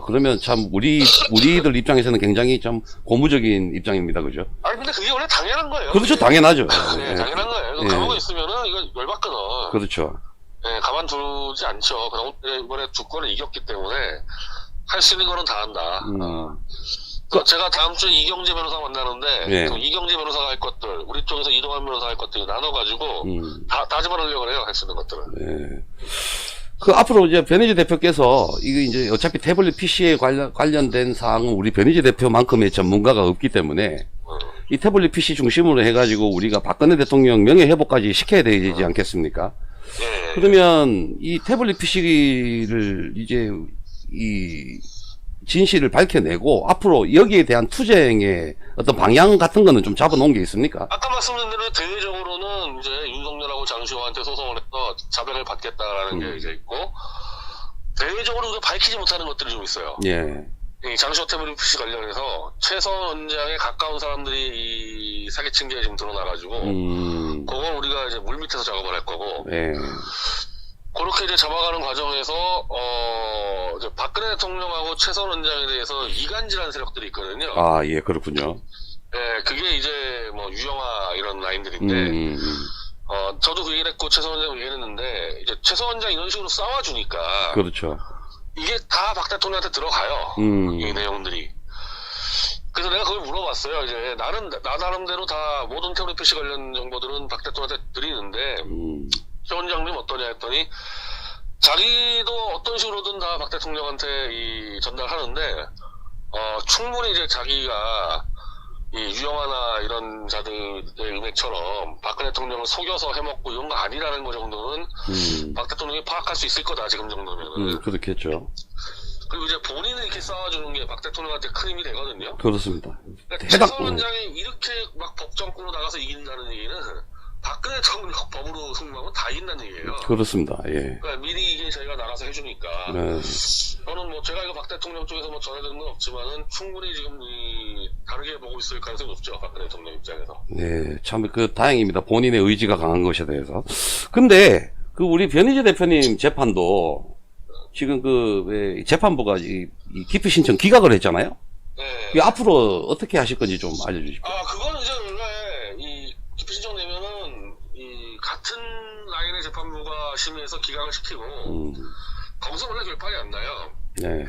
Speaker 1: 그러면 참 우리들 입장에서는 굉장히 참 고무적인 입장입니다, 그죠?
Speaker 13: 아니 근데 그게 원래 당연한 거예요.
Speaker 1: 그렇죠, 당연하죠.
Speaker 13: 네, 당연한 거예요.
Speaker 1: 예.
Speaker 13: 감옥에 있으면은 이거 열받거든.
Speaker 1: 그렇죠.
Speaker 13: 네, 가만두지 않죠. 그럼 이번에 2건을 이겼기 때문에 할 수 있는 거는 다 한다. 제가 다음 주에 이경재 변호사 만나는데
Speaker 1: 예.
Speaker 13: 그 이경재 변호사가 할 것들, 우리 쪽에서 이동환 변호사 할 것들 나눠가지고 다 집어넣으려고 해요. 할 수 있는 것들은.
Speaker 1: 네. 앞으로 이제 변희재 대표께서 이거 이제 어차피 태블릿 PC에 관련된 사항은 우리 변희재 대표만큼의 전문가가 없기 때문에 이 태블릿 PC 중심으로 해가지고 우리가 박근혜 대통령 명예회복까지 시켜야 되지 않겠습니까?
Speaker 13: 예.
Speaker 1: 그러면 이 태블릿 PC를 이제 이 진실을 밝혀내고 앞으로 여기에 대한 투쟁의 어떤 방향 같은 거는 좀 잡아놓은 게 있습니까?
Speaker 13: 아까 말씀드린 대로 대외적으로는 이제 윤석열하고 장시호한테 소송을 해서 자백을 받겠다라는 게 이제 있고 대외적으로 밝히지 못하는 것들이 좀 있어요.
Speaker 1: 예.
Speaker 13: 이 장시호 태블릿PC 관련해서 최서원 원장에 가까운 사람들이 이 사기친 게 지금 드러나가지고 그걸 우리가 이제 물밑에서 작업을 할 거고
Speaker 1: 네.
Speaker 13: 그렇게 이제 잡아가는 과정에서 이제 박근혜 대통령하고 최서원 원장에 대해서 이간질한 세력들이 있거든요.
Speaker 1: 아, 예, 그렇군요.
Speaker 13: 네, 그게 이제 뭐 유영아 이런 라인들인데 저도 그 얘기를 했고 최서원 원장 얘기를 했는데 이제 최서원 원장 이런 식으로 싸워주니까
Speaker 1: 그렇죠.
Speaker 13: 이게 다 박 대통령한테 들어가요. 이 내용들이. 그래서 내가 그걸 물어봤어요. 이제 나 나름대로 다 모든 태블릿PC 관련 정보들은 박 대통령한테 드리는데 최 원장님 어떠냐 했더니 자기도 어떤 식으로든 다 박 대통령한테 전달하는데 충분히 이제 자기가 이 유영아나 이런 자들의 음액처럼 박근혜 대통령을 속여서 해먹고 이런 거 아니라는 거 정도는 박 대통령이 파악할 수 있을 거다 지금 정도면은.
Speaker 1: 그렇겠죠.
Speaker 13: 그리고 이제 본인은 이렇게 싸워주는 게 박 대통령한테 큰 힘이 되거든요.
Speaker 1: 그렇습니다.
Speaker 13: 그러니까 최서원 원장이 이렇게 막 법정권으로 나가서 이긴다는 얘기는 박근혜 대통령 법으로 승부하면 다 이긴다는 얘기예요.
Speaker 1: 그렇습니다. 예.
Speaker 13: 그러니까 미리 이게 저희가 나가서 해주니까.
Speaker 1: 네.
Speaker 13: 저는 뭐 제가 이거 박 대통령 쪽에서 뭐 전해드린 건 없지만은 충분히 지금 다르게 보고 있을 가능성이 높죠. 박근혜 대통령 입장에서.
Speaker 1: 네, 참 다행입니다. 본인의 의지가 강한 것에 대해서. 근데 우리 변희재 대표님 재판도 지금 왜 재판부가 이 기피 신청 기각을 했잖아요.
Speaker 13: 네.
Speaker 1: 이 앞으로 어떻게 하실 건지 좀 알려주십시오.
Speaker 13: 그거는 이제 원래 이 기피 신청 내면은 이 같은 라인의 재판부가 심의해서 기각을 시키고 거기서 원래 결판이 안 나요.
Speaker 1: 네.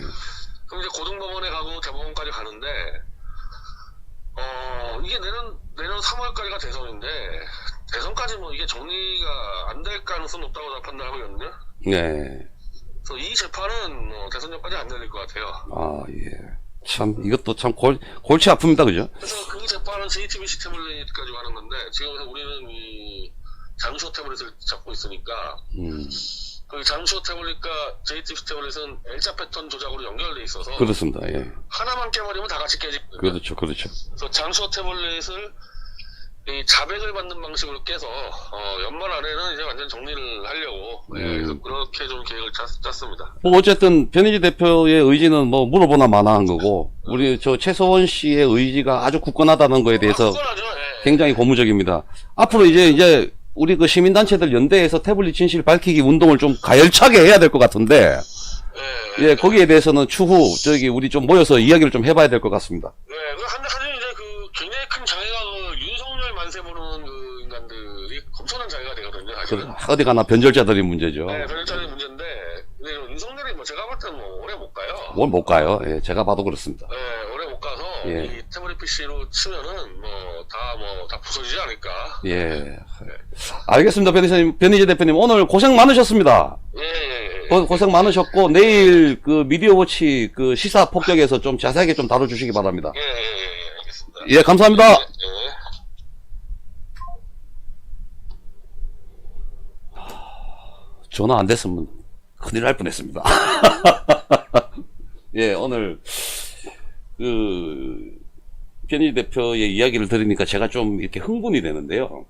Speaker 13: 그럼 이제 고등법원에 가고 대법원까지 가는데 이게 내년 3월까지가 대선인데 대선까지 뭐 이게 정리가 안 될 가능성이 높다고 판단하고 있거든요.
Speaker 1: 네.
Speaker 13: 그래서 이 재판은 대선 전까지 안 열릴 것 같아요.
Speaker 1: 아, 예. 참, 이것도 참 골치 아픕니다. 그죠?
Speaker 13: 그래서 그 재판은 JTBC 태블릿까지 가는 건데, 지금 우리는 이 장시호 태블릿을 잡고 있으니까, 그 장시호 태블릿과 JTBC 태블릿은 L자 패턴 조작으로 연결돼 있어서,
Speaker 1: 그렇습니다. 예.
Speaker 13: 하나만 깨버리면 다 같이 깨지거든요.
Speaker 1: 그렇죠. 그렇죠.
Speaker 13: 그래서 장시호 태블릿을 이 자백을 받는 방식으로 깨서 연말 안에는 이제 완전 정리를 하려고 그래서 그렇게 좀 계획을 짰습니다.
Speaker 1: 뭐 어쨌든 변희재 대표의 의지는 뭐 물어보나 마나한 거고 우리 저 최서원 씨의 의지가 아주 굳건하다는 거에 대해서
Speaker 13: 굳건하죠. 예.
Speaker 1: 굉장히 고무적입니다. 앞으로 이제 우리 그 시민단체들 연대해서 태블릿 진실 밝히기 운동을 좀 가열차게 해야 될 것 같은데 예, 거기에 대해서는 추후 우리 좀 모여서 이야기를 좀 해봐야 될 것 같습니다.
Speaker 13: 네, 하지만 이제 굉장히 큰 장애가 윤석열 만세 보는 그 인간들이 엄청난 장애가 되거든요. 사실은.
Speaker 1: 어디 가나 변절자들이 문제죠.
Speaker 13: 네, 변절자들이 문제인데 근데 윤석열이 뭐 제가 볼 때는 뭐 오래 못 가요.
Speaker 1: 뭘 못 가요. 예, 제가 봐도 그렇습니다.
Speaker 13: 네, 오래 못 가서
Speaker 1: 예.
Speaker 13: 이 태블릿PC로 치면은 다 부서지지 않을까.
Speaker 1: 예.
Speaker 13: 네.
Speaker 1: 알겠습니다. 변희재 대표님 오늘 고생 많으셨습니다.
Speaker 13: 예.
Speaker 1: 고생 많으셨고 내일 그 미디어워치 그 시사 폭격에서 좀 자세하게 좀 다뤄주시기 바랍니다.
Speaker 13: 예, 알겠습니다.
Speaker 1: 예, 감사합니다.
Speaker 13: 예.
Speaker 1: 전화 안 됐으면 큰일 날 뻔했습니다. 예, 오늘 그 변희재 대표의 이야기를 들으니까 제가 좀 이렇게 흥분이 되는데요.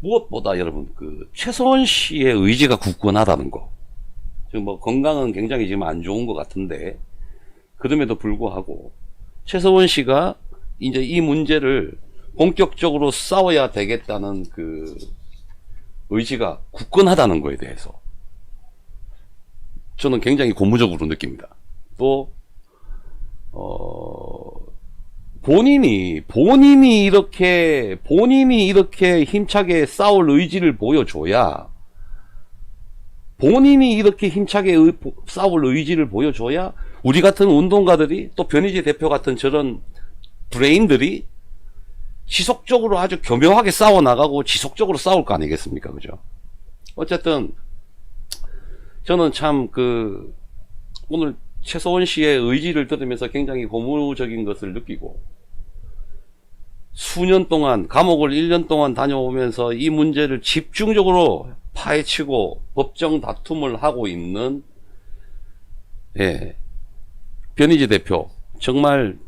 Speaker 1: 무엇보다 여러분 그 최서원 씨의 의지가 굳건하다는 거. 지금 뭐 건강은 굉장히 지금 안 좋은 것 같은데 그럼에도 불구하고 최서원 씨가 이제 이 문제를 본격적으로 싸워야 되겠다는 그 의지가 굳건하다는 거에 대해서 저는 굉장히 고무적으로 느낍니다. 또 본인이 이렇게 힘차게 싸울 의지를 보여줘야 우리 같은 운동가들이 또 변희재 대표 같은 저런 브레인들이 지속적으로 아주 교묘하게 싸워나가고 지속적으로 싸울 거 아니겠습니까? 그죠? 어쨌든 저는 참 오늘 최서원 씨의 의지를 들으면서 굉장히 고무적인 것을 느끼고 수년 동안 감옥을 1년 동안 다녀오면서 이 문제를 집중적으로 파헤치고 법정 다툼을 하고 있는 변희재 대표 정말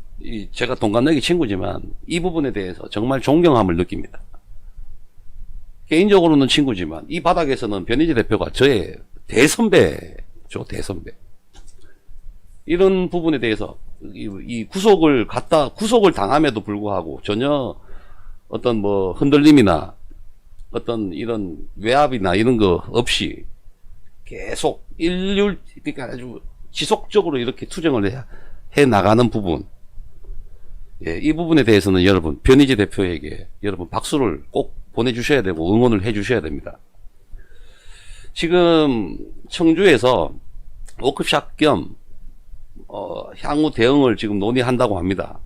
Speaker 1: 제가 동갑내기 친구지만 이 부분에 대해서 정말 존경함을 느낍니다. 개인적으로는 친구지만 이 바닥에서는 변희재 대표가 저의 대선배죠. 대선배. 이런 부분에 대해서 이 구속을 당함에도 불구하고 전혀 어떤 뭐 흔들림이나 어떤 이런 외압이나 이런 거 없이 계속 그러니까 아주 지속적으로 이렇게 투쟁을 해 나가는 부분, 예, 이 부분에 대해서는 여러분 변희재 대표에게 여러분 박수를 꼭 보내주셔야 되고 응원을 해주셔야 됩니다. 지금 청주에서 워크숍 겸 향후 대응을 지금 논의한다고 합니다.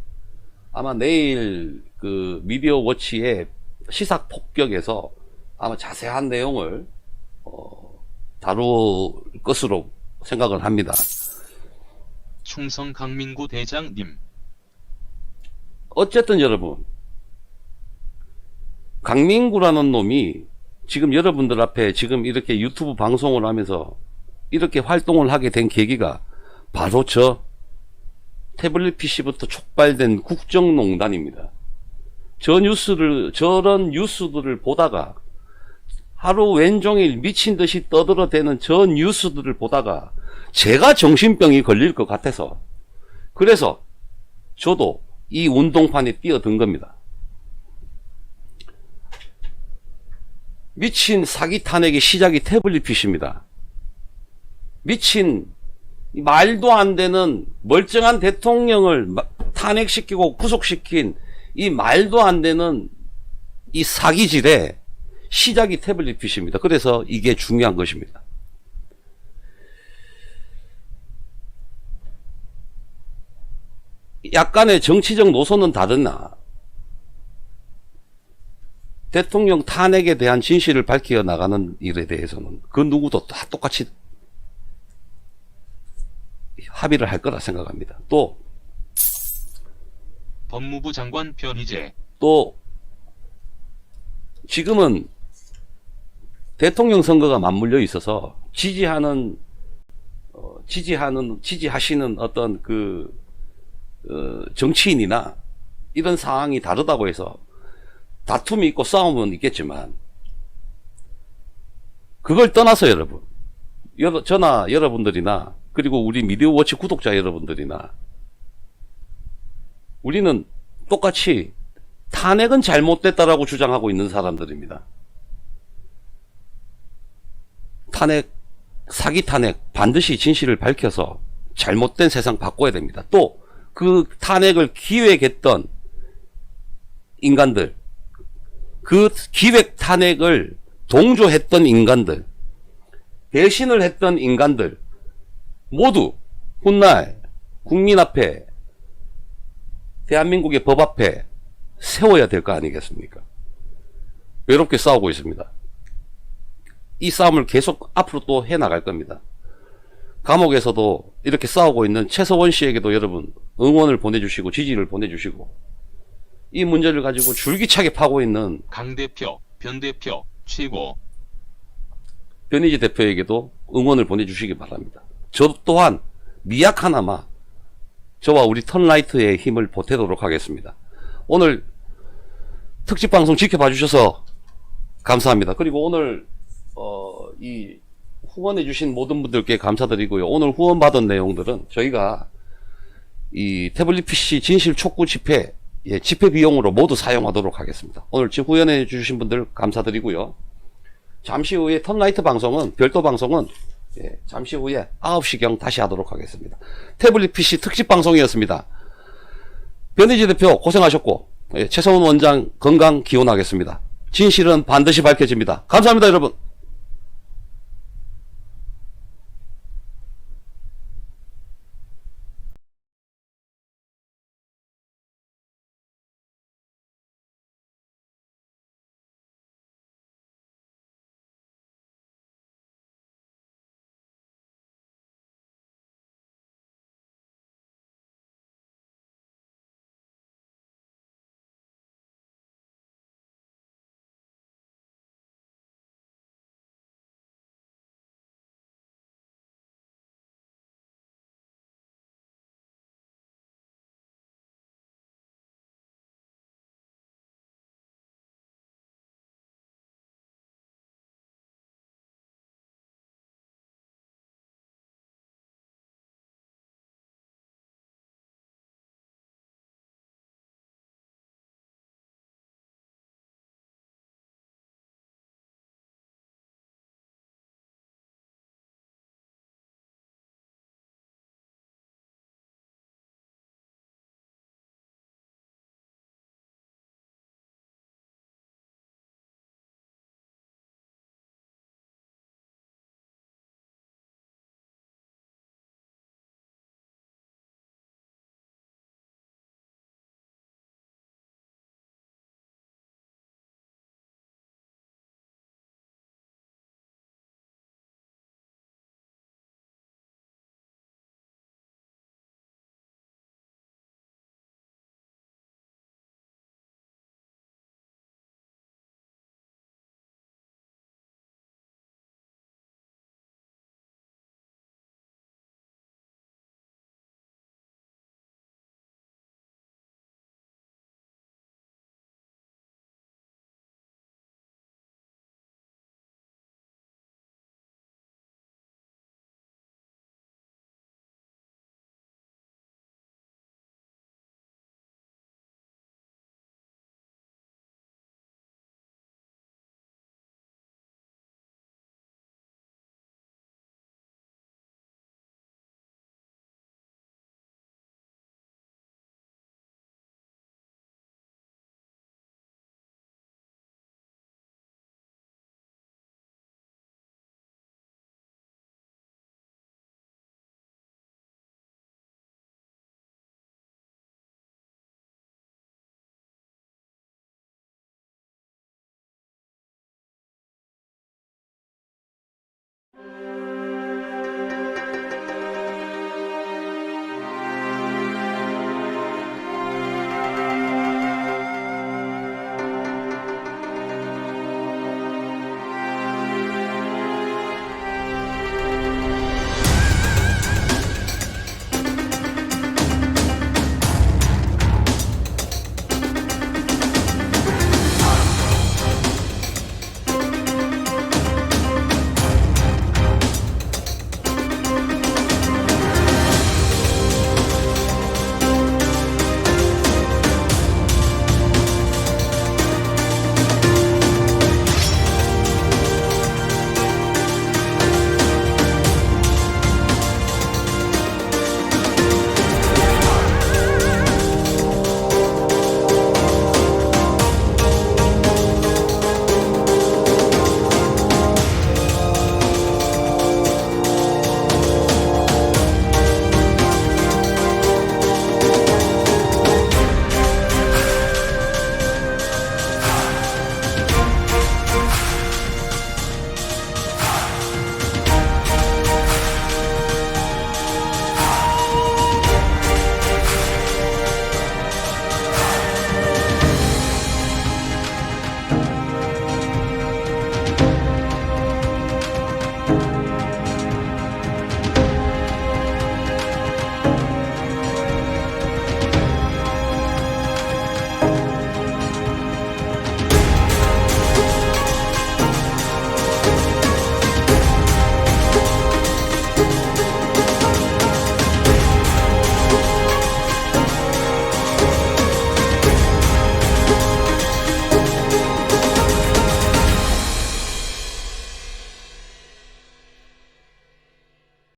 Speaker 1: 아마 내일 그 미디어 워치의 시사 폭격에서 아마 자세한 내용을 다룰 것으로 생각을 합니다.
Speaker 10: 충성 강민구 대장님.
Speaker 1: 어쨌든 여러분, 강민구라는 놈이 지금 여러분들 앞에 지금 이렇게 유튜브 방송을 하면서 이렇게 활동을 하게 된 계기가 바로 저 태블릿 PC부터 촉발된 국정농단입니다. 저런 뉴스들을 보다가 하루 왼종일 미친 듯이 떠들어대는 저 뉴스들을 보다가 제가 정신병이 걸릴 것 같아서, 그래서 저도 이 운동판에 뛰어든 겁니다. 미친 사기 탄핵의 시작이 태블릿 PC입니다. 미친 말도 안 되는 멀쩡한 대통령을 탄핵시키고 구속시킨 이 말도 안 되는 이 사기질의 시작이 태블릿 PC입니다. 그래서 이게 중요한 것입니다. 약간의 정치적 노선은 다르나 대통령 탄핵에 대한 진실을 밝혀 나가는 일에 대해서는 그 누구도 다 똑같이 합의를 할 거라 생각합니다. 또
Speaker 10: 법무부 장관 변희재.
Speaker 1: 또 지금은 대통령 선거가 맞물려 있어서 지지하시는 어떤 정치인이나 이런 상황이 다르다고 해서 다툼이 있고 싸움은 있겠지만, 그걸 떠나서 여러분, 저나 여러분들이나 그리고 우리 미디어 워치 구독자 여러분들이나 우리는 똑같이 탄핵은 잘못됐다라고 주장하고 있는 사람들입니다. 사기 탄핵 반드시 진실을 밝혀서 잘못된 세상 바꿔야 됩니다. 또 그 탄핵을 기획했던 인간들, 그 기획 탄핵을 동조했던 인간들, 배신을 했던 인간들 모두 훗날 국민 앞에, 대한민국의 법 앞에 세워야 될 거 아니겠습니까? 외롭게 싸우고 있습니다. 이 싸움을 계속 앞으로 또 해나갈 겁니다. 감옥에서도 이렇게 싸우고 있는 최서원 씨에게도 여러분 응원을 보내주시고 지지를 보내주시고, 이 문제를 가지고 줄기차게 파고 있는
Speaker 10: 강 대표, 변 대표 최고.
Speaker 1: 변희재 대표에게도 응원을 보내주시기 바랍니다. 저 또한 미약하나마 저와 우리 턴라이트의 힘을 보태도록 하겠습니다. 오늘 특집 방송 지켜봐 주셔서 감사합니다. 그리고 오늘 이 후원해 주신 모든 분들께 감사드리고요. 오늘 후원 받은 내용들은 저희가 이 태블릿 PC 진실 촉구 집회, 집회 비용으로 모두 사용하도록 하겠습니다. 오늘 지금 후원해 주신 분들 감사드리고요. 잠시 후에 턴라이트 방송은, 별도 방송은 잠시 후에 9시경 다시 하도록 하겠습니다. 태블릿 PC 특집 방송이었습니다. 변희재 대표 고생하셨고, 최성훈 원장 건강 기원하겠습니다. 진실은 반드시 밝혀집니다. 감사합니다, 여러분.